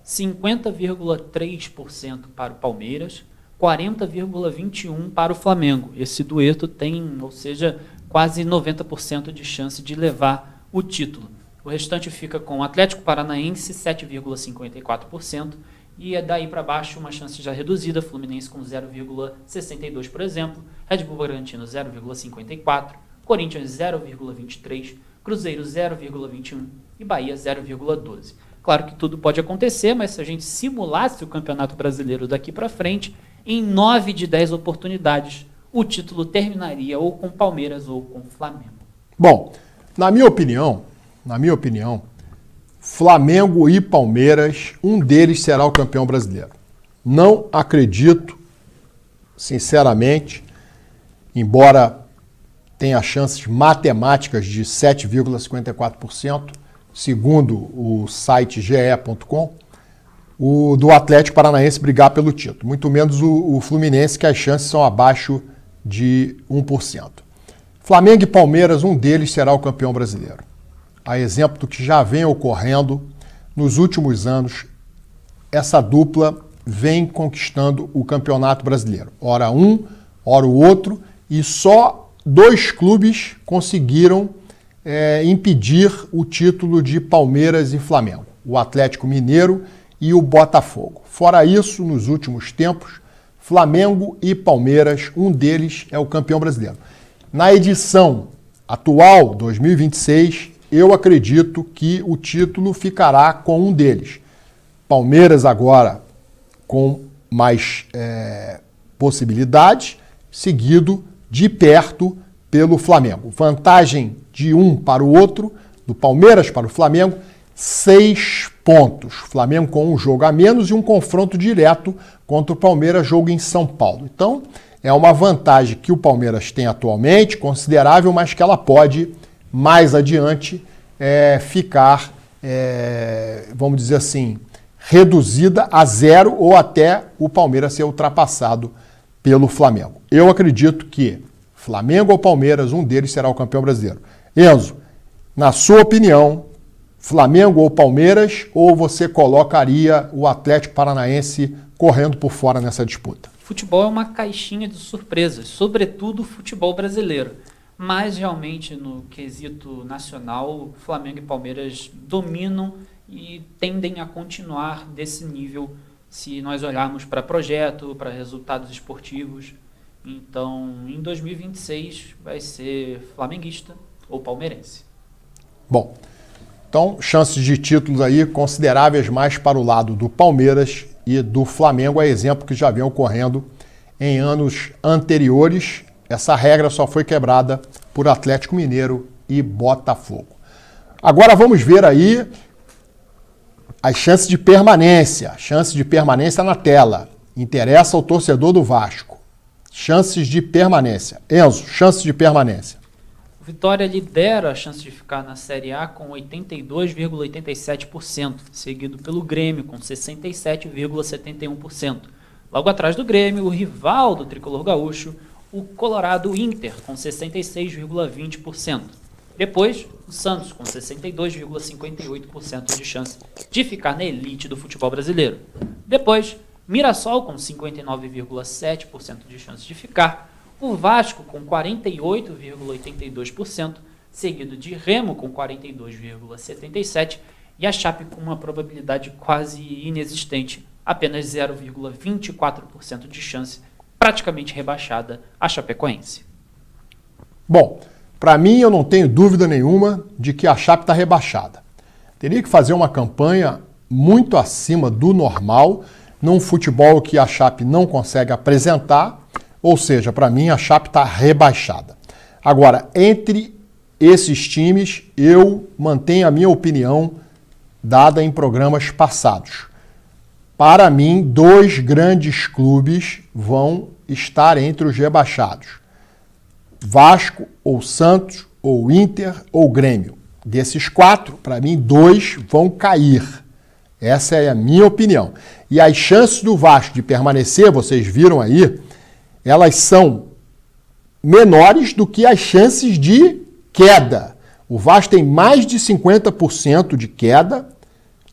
50,3% para o Palmeiras, 40,21% para o Flamengo. Esse dueto tem, ou seja, quase 90% de chance de levar o título. O restante fica com o Atlético Paranaense, 7,54%, e daí para baixo uma chance já reduzida, Fluminense com 0,62%, por exemplo, Red Bull Bragantino 0,54%, Corinthians 0,23%, Cruzeiro 0,21% e Bahia 0,12%. Claro que tudo pode acontecer, mas se a gente simulasse o Campeonato Brasileiro daqui para frente, em 9 de 10 oportunidades, o título terminaria ou com Palmeiras ou com Flamengo. Bom, na minha opinião, Flamengo e Palmeiras, um deles será o campeão brasileiro. Não acredito, sinceramente, embora tenha chances matemáticas de 7,54%, segundo o site ge.com, o do Atlético Paranaense brigar pelo título. Muito menos o Fluminense, que as chances são abaixo de 1%. Flamengo e Palmeiras, um deles será o campeão brasileiro. A exemplo do que já vem ocorrendo nos últimos anos, essa dupla vem conquistando o Campeonato Brasileiro. Ora um, ora o outro, e só 2 clubes conseguiram impedir o título de Palmeiras e Flamengo, o Atlético Mineiro e o Botafogo. Fora isso, nos últimos tempos, Flamengo e Palmeiras, um deles é o campeão brasileiro. Na edição atual, 2026, eu acredito que o título ficará com um deles. Palmeiras agora com mais possibilidades, seguido de perto pelo Flamengo. Vantagem de um para o outro, do Palmeiras para o Flamengo, 6 pontos. Flamengo com um jogo a menos e um confronto direto contra o Palmeiras, jogo em São Paulo. Então, é uma vantagem que o Palmeiras tem atualmente, considerável, mas que ela pode, mais adiante, ficar, vamos dizer assim, reduzida a 0 ou até o Palmeiras ser ultrapassado pelo Flamengo. Eu acredito que Flamengo ou Palmeiras, um deles será o campeão brasileiro. Enzo, na sua opinião, Flamengo ou Palmeiras, ou você colocaria o Atlético Paranaense correndo por fora nessa disputa? Futebol é uma caixinha de surpresas, sobretudo o futebol brasileiro. Mas realmente no quesito nacional, Flamengo e Palmeiras dominam e tendem a continuar desse nível se nós olharmos para projeto, para resultados esportivos. Então, em 2026 vai ser flamenguista ou palmeirense. Bom, então chances de títulos aí consideráveis mais para o lado do Palmeiras e do Flamengo, é exemplo que já vem ocorrendo em anos anteriores. Essa regra só foi quebrada por Atlético Mineiro e Botafogo. Agora vamos ver aí as chances de permanência. Chances de permanência na tela. Interessa ao torcedor do Vasco. Chances de permanência. Enzo, chances de permanência. O Vitória lidera a chance de ficar na Série A com 82,87%, seguido pelo Grêmio com 67,71%. Logo atrás do Grêmio, o rival do tricolor gaúcho, o Colorado Inter, com 66,20%. Depois, o Santos, com 62,58% de chance de ficar na elite do futebol brasileiro. Depois, Mirassol com 59,7% de chance de ficar, o Vasco com 48,82%, seguido de Remo com 42,77% e a Chape com uma probabilidade quase inexistente, apenas 0,24% de chance, praticamente rebaixada a Chapecoense. Bom, para mim eu não tenho dúvida nenhuma de que a Chape está rebaixada. Teria que fazer uma campanha muito acima do normal, num futebol que a Chape não consegue apresentar, ou seja, para mim a Chape está rebaixada. Agora, entre esses times, eu mantenho a minha opinião dada em programas passados. Para mim, 2 grandes clubes vão estar entre os rebaixados. Vasco, ou Santos, ou Inter, ou Grêmio. Desses 4, para mim, 2 vão cair. Essa é a minha opinião. E as chances do Vasco de permanecer, vocês viram aí, elas são menores do que as chances de queda. O Vasco tem mais de 50% de queda,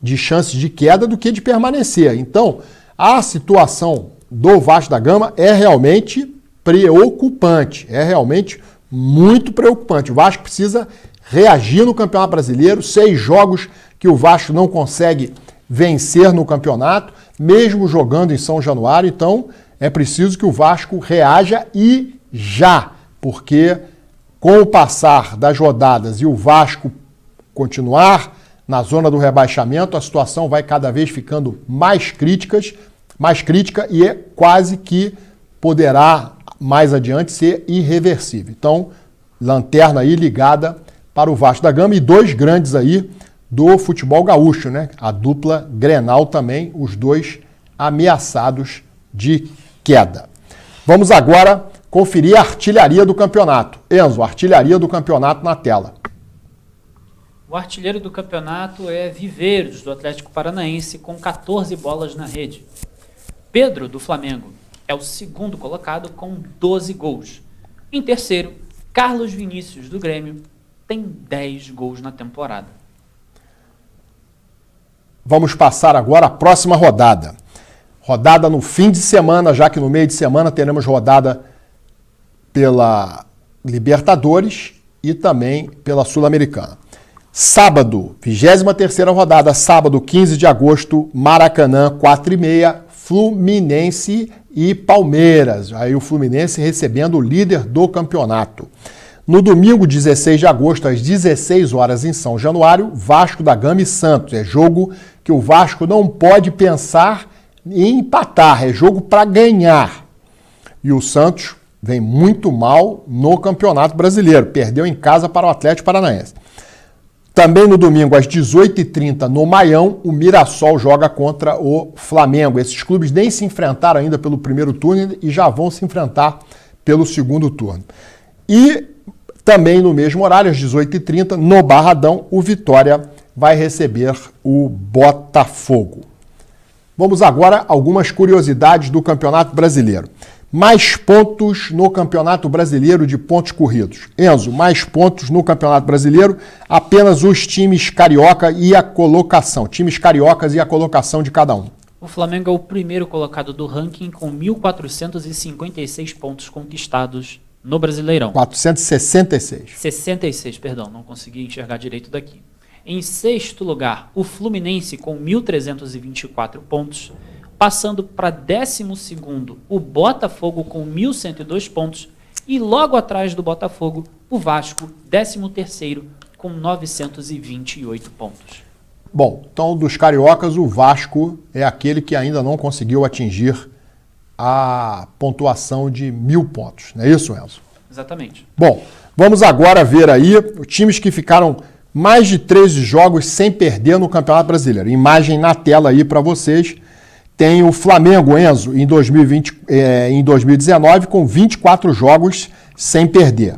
de chances de queda, do que de permanecer. Então, a situação do Vasco da Gama é realmente preocupante, é realmente muito preocupante. O Vasco precisa reagir no Campeonato Brasileiro, 6 jogos que o Vasco não consegue vencer no campeonato, mesmo jogando em São Januário. Então, é preciso que o Vasco reaja e já, porque com o passar das rodadas e o Vasco continuar na zona do rebaixamento, a situação vai cada vez ficando mais crítica e é quase que poderá mais adiante ser irreversível. Então, lanterna aí ligada para o Vasco da Gama e 2 grandes aí do futebol gaúcho, né? A dupla Grenal também, os 2 ameaçados de queda. Vamos agora conferir a artilharia do campeonato. Enzo, artilharia do campeonato na tela. O artilheiro do campeonato é Viveiros, do Atlético Paranaense, com 14 bolas na rede. Pedro, do Flamengo, é o segundo colocado com 12 gols. Em terceiro, Carlos Vinícius, do Grêmio, tem 10 gols na temporada. Vamos passar agora à próxima rodada. Rodada no fim de semana, já que no meio de semana teremos rodada pela Libertadores e também pela Sul-Americana. Sábado, 23ª rodada, sábado, 15 de agosto, Maracanã, 4h30, Fluminense e Palmeiras. Aí o Fluminense recebendo o líder do campeonato. No domingo, 16 de agosto, às 16 horas em São Januário, Vasco da Gama e Santos. É jogo que o Vasco não pode pensar em empatar, é jogo para ganhar. E o Santos vem muito mal no Campeonato Brasileiro, perdeu em casa para o Atlético Paranaense. Também no domingo, às 18h30, no Maião, o Mirassol joga contra o Flamengo. Esses clubes nem se enfrentaram ainda pelo primeiro turno e já vão se enfrentar pelo segundo turno. E também no mesmo horário, às 18h30, no Barradão, o Vitória vai receber o Botafogo. Vamos agora a algumas curiosidades do Campeonato Brasileiro. Mais pontos no Campeonato Brasileiro de pontos corridos. Enzo, mais pontos no Campeonato Brasileiro, apenas os times carioca e a colocação. Times cariocas e a colocação de cada um. O Flamengo é o primeiro colocado do ranking com 1.456 pontos conquistados no Brasileirão. 466. 66, perdão, não consegui enxergar direito daqui. Em sexto lugar, o Fluminense com 1.324 pontos. Passando para 12º, o Botafogo com 1.102 pontos. E logo atrás do Botafogo, o Vasco, 13º, com 928 pontos. Bom, então dos cariocas, o Vasco é aquele que ainda não conseguiu atingir a pontuação de 1.000 pontos. Não é isso, Enzo? Exatamente. Bom, vamos agora ver aí os times que ficaram mais de 13 jogos sem perder no Campeonato Brasileiro. Imagem na tela aí para vocês. Tem o Flamengo, Enzo, em 2019, com 24 jogos sem perder.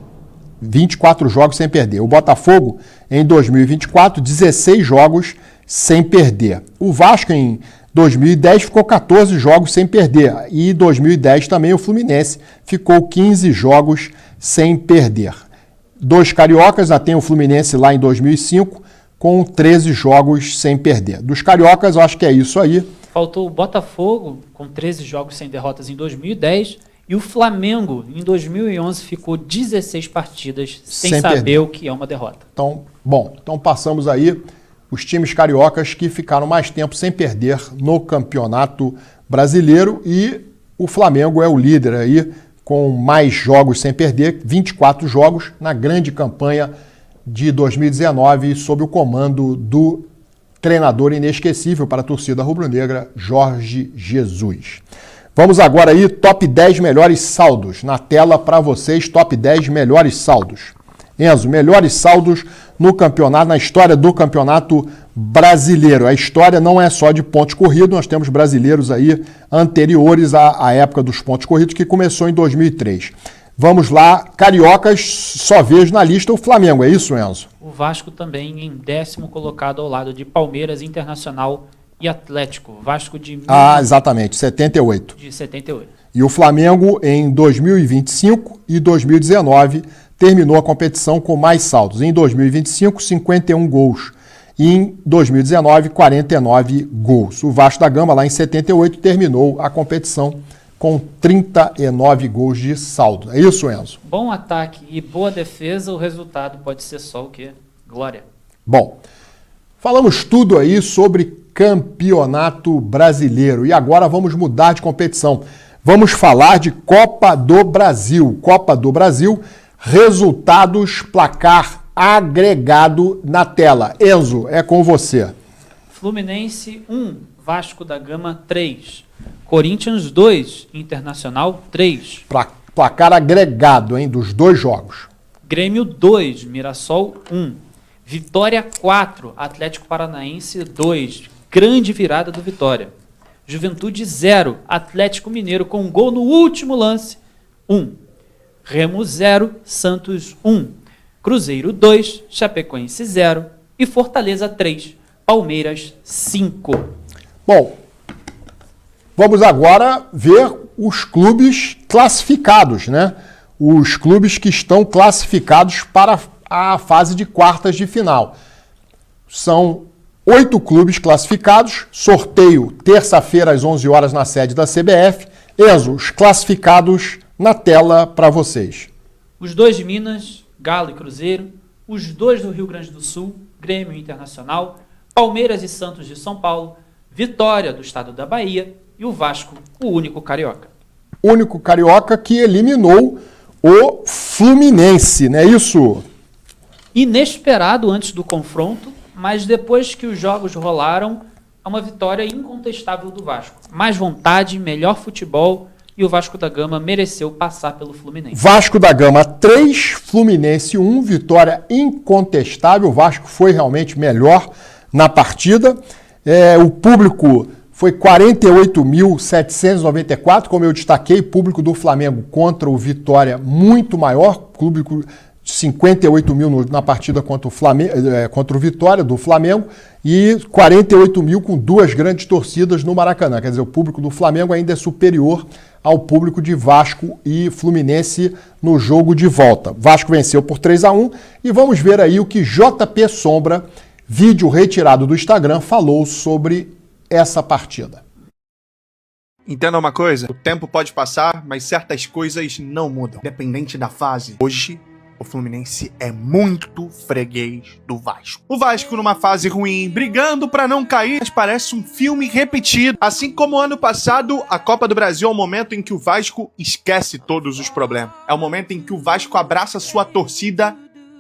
24 jogos sem perder. O Botafogo, em 2024, 16 jogos sem perder. O Vasco, em 2010, ficou 14 jogos sem perder. E em 2010 também o Fluminense ficou 15 jogos sem perder. Dos cariocas, já tem o Fluminense lá em 2005, com 13 jogos sem perder. Dos cariocas, eu acho que é isso aí. Faltou o Botafogo, com 13 jogos sem derrotas em 2010, e o Flamengo, em 2011, ficou 16 partidas sem saber perder o que é uma derrota. Então passamos aí os times cariocas que ficaram mais tempo sem perder no Campeonato Brasileiro, e o Flamengo é o líder aí com mais jogos sem perder, 24 jogos na grande campanha de 2019, sob o comando do treinador inesquecível para a torcida rubro-negra, Jorge Jesus. Vamos agora aí, top 10 melhores saldos. Na tela para vocês, top 10 melhores saldos. Enzo, melhores saldos no campeonato, na história do Campeonato Brasileiro. A história não é só de pontos corridos, nós temos brasileiros aí anteriores à época dos pontos corridos, que começou em 2003. Vamos lá, cariocas, só vejo na lista o Flamengo, é isso, Enzo? O Vasco também em 10º colocado ao lado de Palmeiras, Internacional e Atlético. Vasco de... exatamente, 78. De 78. E o Flamengo em 2025 e 2019 terminou a competição com mais saldos. Em 2025, 51 gols. E em 2019, 49 gols. O Vasco da Gama, lá em 78, terminou a competição com 39 gols de saldo. É isso, Enzo? Bom ataque e boa defesa, o resultado pode ser só o quê? Glória. Bom, falamos tudo aí sobre Campeonato Brasileiro. E agora vamos mudar de competição. Vamos falar de Copa do Brasil. Copa do Brasil, resultados, placar agregado na tela. Enzo, é com você. Fluminense 1, Vasco da Gama 3. Corinthians 2, Internacional 3. Placar agregado, hein, dos dois jogos. Grêmio 2, Mirassol 1. Vitória 4, Atlético Paranaense 2. Grande virada do Vitória. Juventude 0, Atlético Mineiro com um gol no último lance 1. Remo 0, Santos 1. Cruzeiro 2, Chapecoense 0. E Fortaleza 3, Palmeiras 5. Bom, vamos agora ver os clubes classificados, né? Os clubes que estão classificados para a fase de quartas de final. São 8 clubes classificados, sorteio terça-feira às 11 horas na sede da CBF. Enzo, os classificados na tela para vocês. Os 2 de Minas, Galo e Cruzeiro. Os 2 do Rio Grande do Sul, Grêmio e Internacional. Palmeiras e Santos de São Paulo. Vitória do estado da Bahia. E o Vasco, o único carioca. Único carioca que eliminou o Fluminense, não é isso? Inesperado antes do confronto, mas depois que os jogos rolaram, é uma vitória incontestável do Vasco. Mais vontade, melhor futebol, e o Vasco da Gama mereceu passar pelo Fluminense. Vasco da Gama 3, Fluminense 1, vitória incontestável. O Vasco foi realmente melhor na partida. O público foi 48.794, como eu destaquei, público do Flamengo contra o Vitória muito maior, público 58 mil na partida contra o Vitória do Flamengo e 48 mil com 2 grandes torcidas no Maracanã. Quer dizer, o público do Flamengo ainda é superior ao público de Vasco e Fluminense no jogo de volta. Vasco venceu por 3-1 e vamos ver aí o que JP Sombra, vídeo retirado do Instagram, falou sobre essa partida. Entenda uma coisa, o tempo pode passar, mas certas coisas não mudam, independente da fase. Hoje, o Fluminense é muito freguês do Vasco. O Vasco numa fase ruim, brigando pra não cair, mas parece um filme repetido. Assim como ano passado, a Copa do Brasil é o momento em que o Vasco esquece todos os problemas. É o momento em que o Vasco abraça sua torcida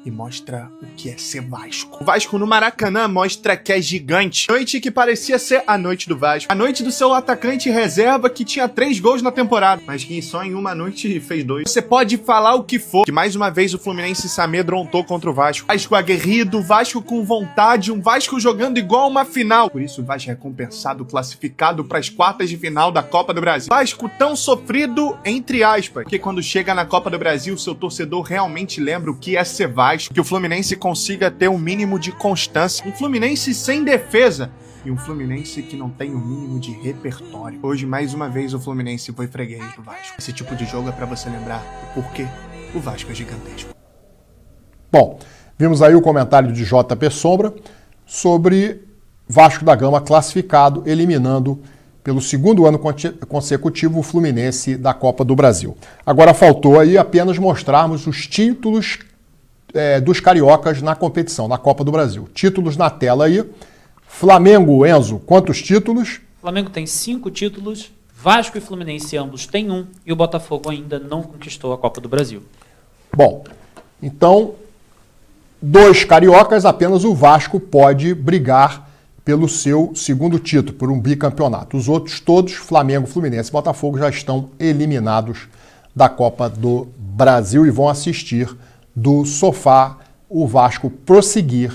e mostra o que é ser Vasco. O Vasco no Maracanã mostra que é gigante. Noite que parecia ser a noite do Vasco. A noite do seu atacante reserva que tinha 3 gols na temporada, mas que só em uma noite fez 2. Você pode falar o que for, que mais uma vez o Fluminense se amedrontou contra o Vasco. Vasco aguerrido, Vasco com vontade, um Vasco jogando igual uma final. Por isso o Vasco é recompensado, classificado para as quartas de final da Copa do Brasil. Vasco tão sofrido, entre aspas, que quando chega na Copa do Brasil, seu torcedor realmente lembra o que é ser Vasco. Que o Fluminense consiga ter um mínimo de constância. Um Fluminense sem defesa e um Fluminense que não tem o mínimo de repertório. Hoje, mais uma vez, o Fluminense foi freguês do Vasco. Esse tipo de jogo é pra você lembrar o porquê o Vasco é gigantesco. Bom, vimos aí o comentário de JP Sombra sobre Vasco da Gama classificado, eliminando pelo segundo ano consecutivo, o Fluminense da Copa do Brasil. Agora faltou aí apenas mostrarmos os títulos dos cariocas na competição, na Copa do Brasil. Títulos na tela aí. Flamengo, Enzo, quantos títulos? O Flamengo tem 5 títulos, Vasco e Fluminense ambos têm 1 e o Botafogo ainda não conquistou a Copa do Brasil. Bom, então, 2 cariocas, apenas o Vasco pode brigar pelo seu segundo título, por um bicampeonato. Os outros todos, Flamengo, Fluminense e Botafogo, já estão eliminados da Copa do Brasil e vão assistir do sofá o Vasco prosseguir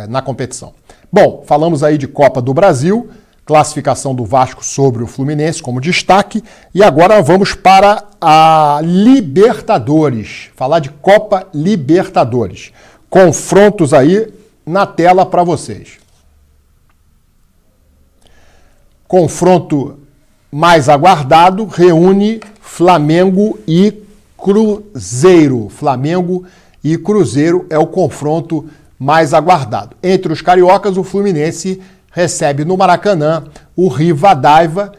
na competição. Bom, falamos aí de Copa do Brasil, classificação do Vasco sobre o Fluminense como destaque, e agora vamos para a Libertadores, falar de Copa Libertadores. Confrontos aí na tela para vocês. Confronto mais aguardado reúne Flamengo e Cruzeiro. Flamengo e Cruzeiro é o confronto mais aguardado. Entre os cariocas, o Fluminense recebe no Maracanã o Rivadavia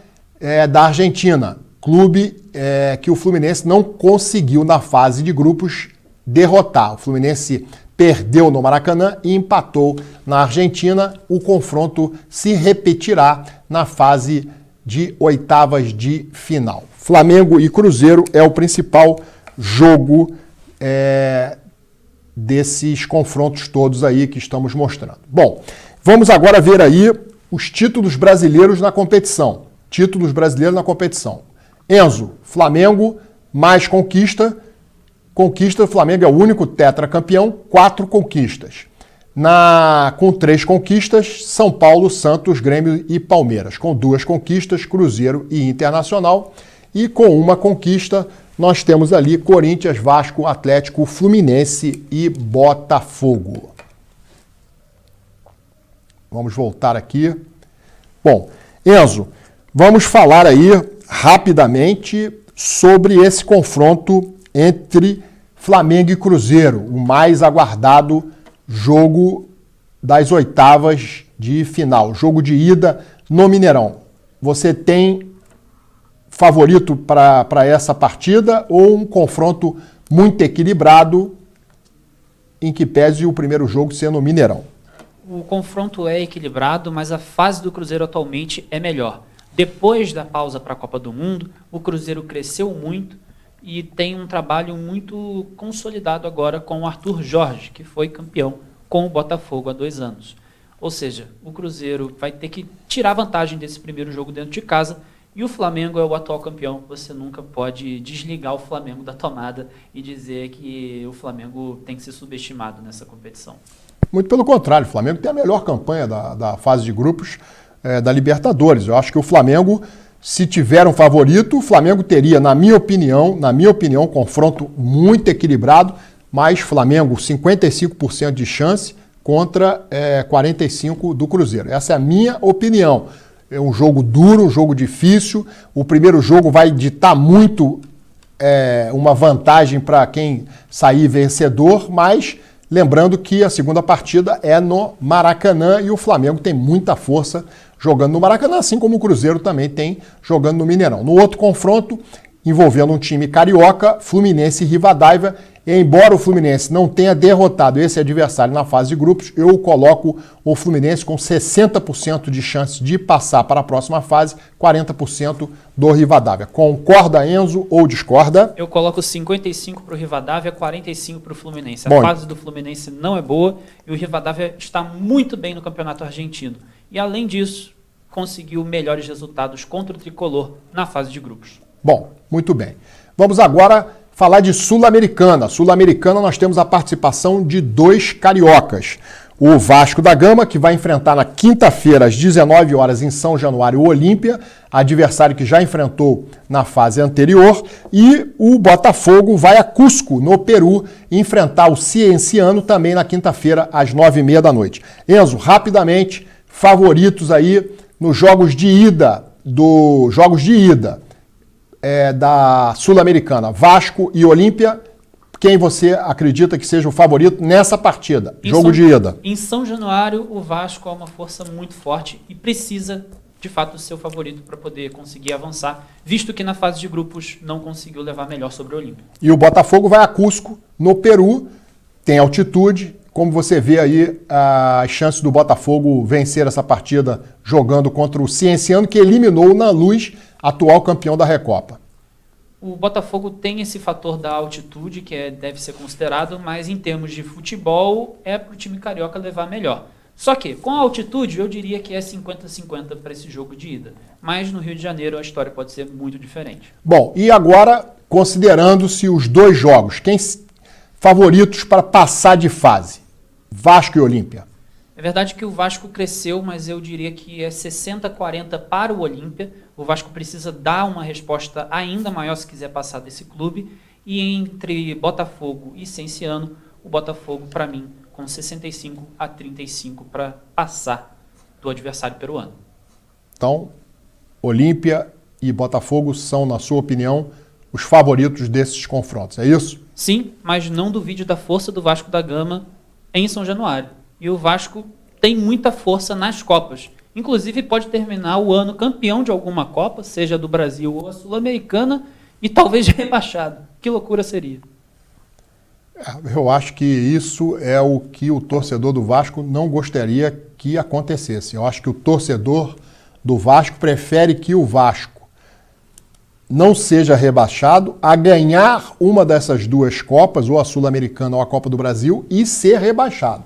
da Argentina, clube que o Fluminense não conseguiu na fase de grupos derrotar. O Fluminense perdeu no Maracanã e empatou na Argentina. O confronto se repetirá na fase de oitavas de final. Flamengo e Cruzeiro é o principal jogo desses confrontos todos aí que estamos mostrando. Bom, vamos agora ver aí os títulos brasileiros na competição. Títulos brasileiros na competição. Enzo, Flamengo mais conquista. O Flamengo é o único tetracampeão, 4 conquistas. Com 3 conquistas, São Paulo, Santos, Grêmio e Palmeiras. Com 2 conquistas, Cruzeiro e Internacional. E com 1 conquista, nós temos ali Corinthians, Vasco, Atlético, Fluminense e Botafogo. Vamos voltar aqui. Bom, Enzo, vamos falar aí rapidamente sobre esse confronto entre Flamengo e Cruzeiro, o mais aguardado jogo das oitavas de final, jogo de ida no Mineirão. Você tem favorito para essa partida ou um confronto muito equilibrado, em que pese o primeiro jogo ser no Mineirão? O confronto é equilibrado, mas a fase do Cruzeiro atualmente é melhor. Depois da pausa para a Copa do Mundo, o Cruzeiro cresceu muito e tem um trabalho muito consolidado agora com o Arthur Jorge, que foi campeão com o Botafogo há 2 anos. Ou seja, o Cruzeiro vai ter que tirar vantagem desse primeiro jogo dentro de casa e o Flamengo é o atual campeão. Você nunca pode desligar o Flamengo da tomada e dizer que o Flamengo tem que ser subestimado nessa competição. Muito pelo contrário, o Flamengo tem a melhor campanha da fase de grupos da Libertadores. Eu acho que o Flamengo, se tiver um favorito, o Flamengo teria, na minha opinião, um confronto muito equilibrado, mas Flamengo 55% de chance contra 45% do Cruzeiro. Essa é a minha opinião. É um jogo duro, um jogo difícil. O primeiro jogo vai ditar muito uma vantagem para quem sair vencedor, mas lembrando que a segunda partida é no Maracanã e o Flamengo tem muita força jogando no Maracanã, assim como o Cruzeiro também tem jogando no Mineirão. No outro confronto, envolvendo um time carioca, Fluminense e Rivadavia, embora o Fluminense não tenha derrotado esse adversário na fase de grupos, eu coloco o Fluminense com 60% de chance de passar para a próxima fase, 40% do Rivadavia. Concorda, Enzo, ou discorda? Eu coloco 55% para o Rivadavia, 45% para o Fluminense. A fase do Fluminense não é boa e o Rivadavia está muito bem no Campeonato Argentino. E, além disso, conseguiu melhores resultados contra o Tricolor na fase de grupos. Bom, muito bem. Vamos agora falar de Sul-Americana. Sul-Americana nós temos a participação de 2 cariocas. O Vasco da Gama, que vai enfrentar na quinta-feira, às 19 horas, em São Januário, o Olímpia, adversário que já enfrentou na fase anterior. E o Botafogo vai a Cusco, no Peru, enfrentar o Cienciano também na quinta-feira, às 9h30 da noite. Enzo, rapidamente, favoritos aí nos jogos de ida, da Sul-Americana, Vasco e Olímpia. Quem você acredita que seja o favorito nessa partida? Jogo de ida. Em São Januário, o Vasco é uma força muito forte e precisa de fato, ser o favorito para poder conseguir avançar, visto que na fase de grupos não conseguiu levar melhor sobre o Olímpia. E o Botafogo vai a Cusco, no Peru, tem altitude. Como você vê aí as chances do Botafogo vencer essa partida jogando contra o Cienciano, que eliminou o Nanluz, atual campeão da Recopa? O Botafogo tem esse fator da altitude, que deve ser considerado, mas em termos de futebol, é para o time carioca levar melhor. Só que, com a altitude, eu diria que é 50-50 para esse jogo de ida. Mas no Rio de Janeiro a história pode ser muito diferente. Bom, e agora, considerando-se os dois jogos, quem favoritos para passar de fase? Vasco e Olímpia. É verdade que o Vasco cresceu, mas eu diria que é 60-40 para o Olímpia. O Vasco precisa dar uma resposta ainda maior se quiser passar desse clube. E entre Botafogo e Cienciano, o Botafogo, para mim, com 65-35 para passar do adversário peruano. Então, Olímpia e Botafogo são, na sua opinião, os favoritos desses confrontos, é isso? Sim, mas não duvide da força do Vasco da Gama em São Januário. E o Vasco tem muita força nas Copas. Inclusive pode terminar o ano campeão de alguma Copa, seja do Brasil ou a Sul-Americana, e talvez rebaixado. Que loucura seria. Eu acho que isso é o que o torcedor do Vasco não gostaria que acontecesse. Eu acho que o torcedor do Vasco prefere que o Vasco não seja rebaixado a ganhar uma dessas duas Copas, ou a Sul-Americana ou a Copa do Brasil, e ser rebaixado.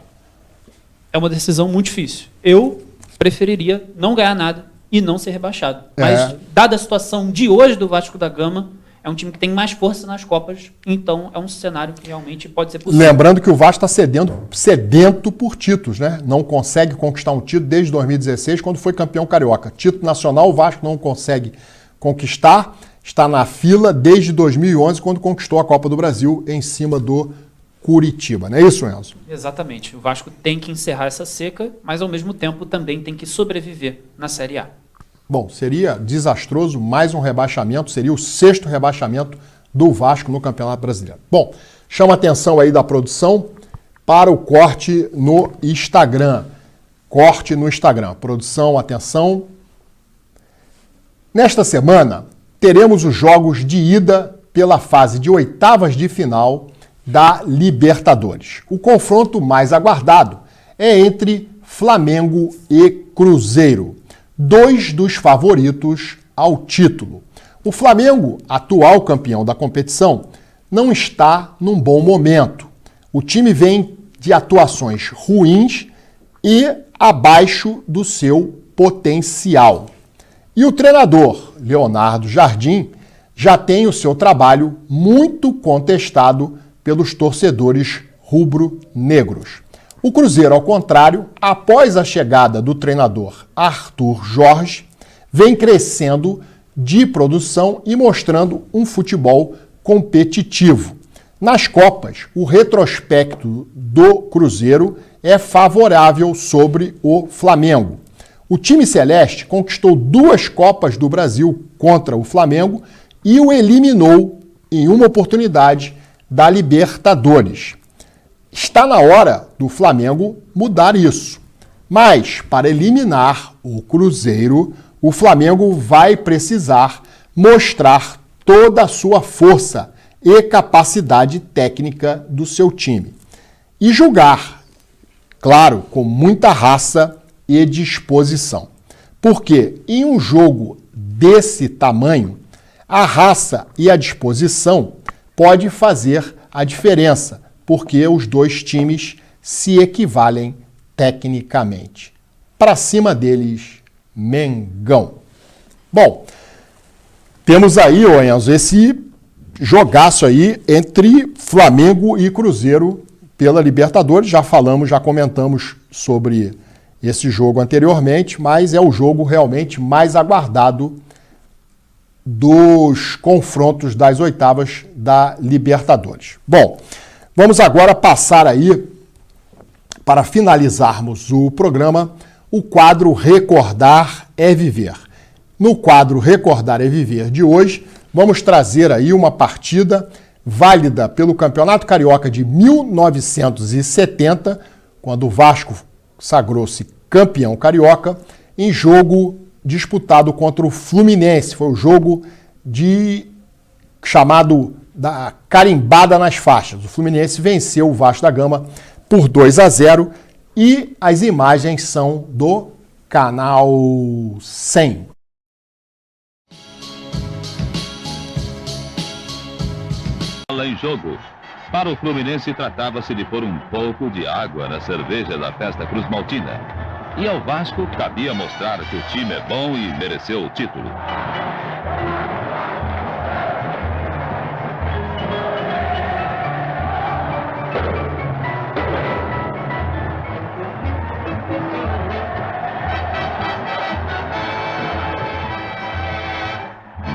É uma decisão muito difícil. Eu preferiria não ganhar nada e não ser rebaixado. Mas, dada a situação de hoje do Vasco da Gama, é um time que tem mais força nas Copas, então é um cenário que realmente pode ser possível. Lembrando que o Vasco está sedento por títulos, né? Não consegue conquistar um título desde 2016, quando foi campeão carioca. Título nacional o Vasco não consegue conquistar, está na fila desde 2011, quando conquistou a Copa do Brasil em cima do Curitiba. Não é isso, Enzo? Exatamente. O Vasco tem que encerrar essa seca, mas ao mesmo tempo também tem que sobreviver na Série A. Bom, seria desastroso mais um rebaixamento, seria o 6º rebaixamento do Vasco no Campeonato Brasileiro. Bom, chama a atenção aí da produção para o corte no Instagram. Corte no Instagram. Produção, atenção. Nesta semana, teremos os jogos de ida pela fase de oitavas de final da Libertadores. O confronto mais aguardado é entre Flamengo e Cruzeiro, dois dos favoritos ao título. O Flamengo, atual campeão da competição, não está num bom momento. O time vem de atuações ruins e abaixo do seu potencial. E o treinador, Leonardo Jardim, já tem o seu trabalho muito contestado pelos torcedores rubro-negros. O Cruzeiro, ao contrário, após a chegada do treinador Arthur Jorge, vem crescendo de produção e mostrando um futebol competitivo. Nas Copas, o retrospecto do Cruzeiro é favorável sobre o Flamengo. O time celeste conquistou 2 Copas do Brasil contra o Flamengo e o eliminou em uma oportunidade da Libertadores. Está na hora do Flamengo mudar isso. Mas, para eliminar o Cruzeiro, o Flamengo vai precisar mostrar toda a sua força e capacidade técnica do seu time. E jogar, claro, com muita raça e disposição. Porque em um jogo desse tamanho, a raça e a disposição pode fazer a diferença, porque os dois times se equivalem tecnicamente. Para cima deles, Mengão. Bom, temos aí, ô Enzo, esse jogaço aí entre Flamengo e Cruzeiro pela Libertadores. Já falamos, já comentamos sobre esse jogo anteriormente, mas é o jogo realmente mais aguardado dos confrontos das oitavas da Libertadores. Bom, vamos agora passar aí, para finalizarmos o programa, o quadro Recordar é Viver. No quadro Recordar é Viver de hoje, vamos trazer aí uma partida válida pelo Campeonato Carioca de 1970, quando o Vasco sagrou-se campeão carioca, em jogo disputado contra o Fluminense. Foi o jogo chamado da carimbada nas faixas. O Fluminense venceu o Vasco da Gama por 2-0 e as imagens são do canal 100. Em jogo. Para o Fluminense, tratava-se de pôr um pouco de água na cerveja da festa Cruz Maltina. E ao Vasco, cabia mostrar que o time é bom e mereceu o título.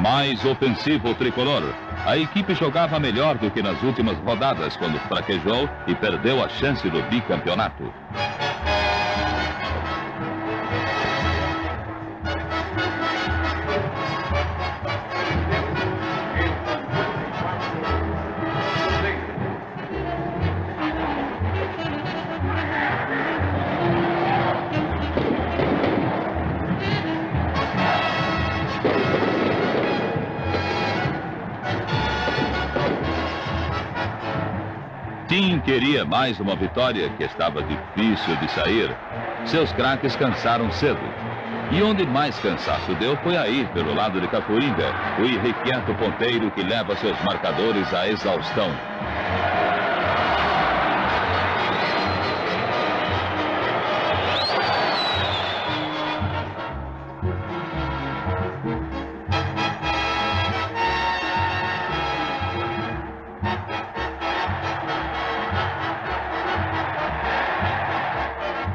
Mais ofensivo o tricolor. A equipe jogava melhor do que nas últimas rodadas, quando fraquejou e perdeu a chance do bicampeonato. Tim queria mais uma vitória que estava difícil de sair. Seus craques cansaram cedo. E onde mais cansaço deu foi aí, pelo lado de Cafuringa, o irrequieto ponteiro que leva seus marcadores à exaustão.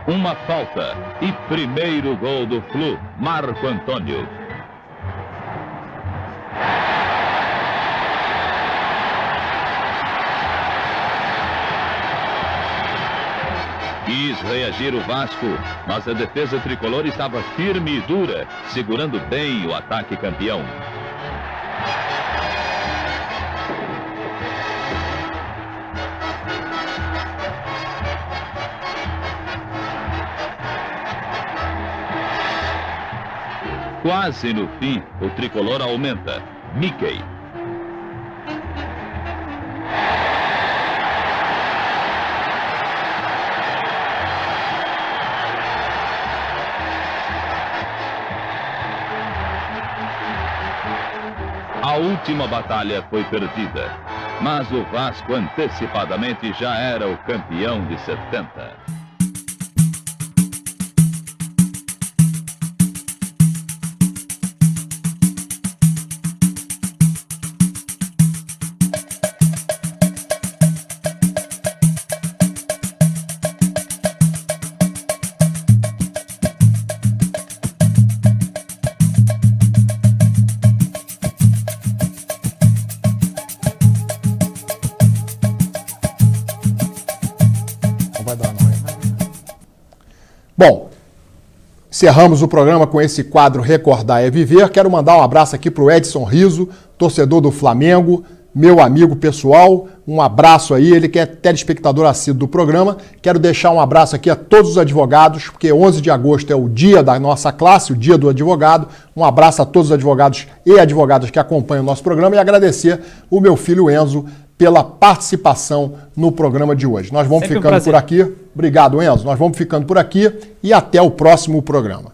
Uma falta e primeiro gol do Flu, Marco Antônio. Quis reagir o Vasco, mas a defesa tricolor estava firme e dura, segurando bem o ataque campeão. Quase no fim, o tricolor aumenta. Mickey. A última batalha foi perdida, mas o Vasco antecipadamente já era o campeão de 70. Bom, encerramos o programa com esse quadro Recordar é Viver. Quero mandar um abraço aqui para o Edson Riso, torcedor do Flamengo, meu amigo pessoal. Um abraço aí, ele que é telespectador assíduo do programa. Quero deixar um abraço aqui a todos os advogados, porque 11 de agosto é o dia da nossa classe, o dia do advogado. Um abraço a todos os advogados e advogadas que acompanham o nosso programa e agradecer o meu filho Enzo pela participação no programa de hoje. Nós vamos ficando por aqui. Obrigado, Enzo. Nós vamos ficando por aqui e até o próximo programa.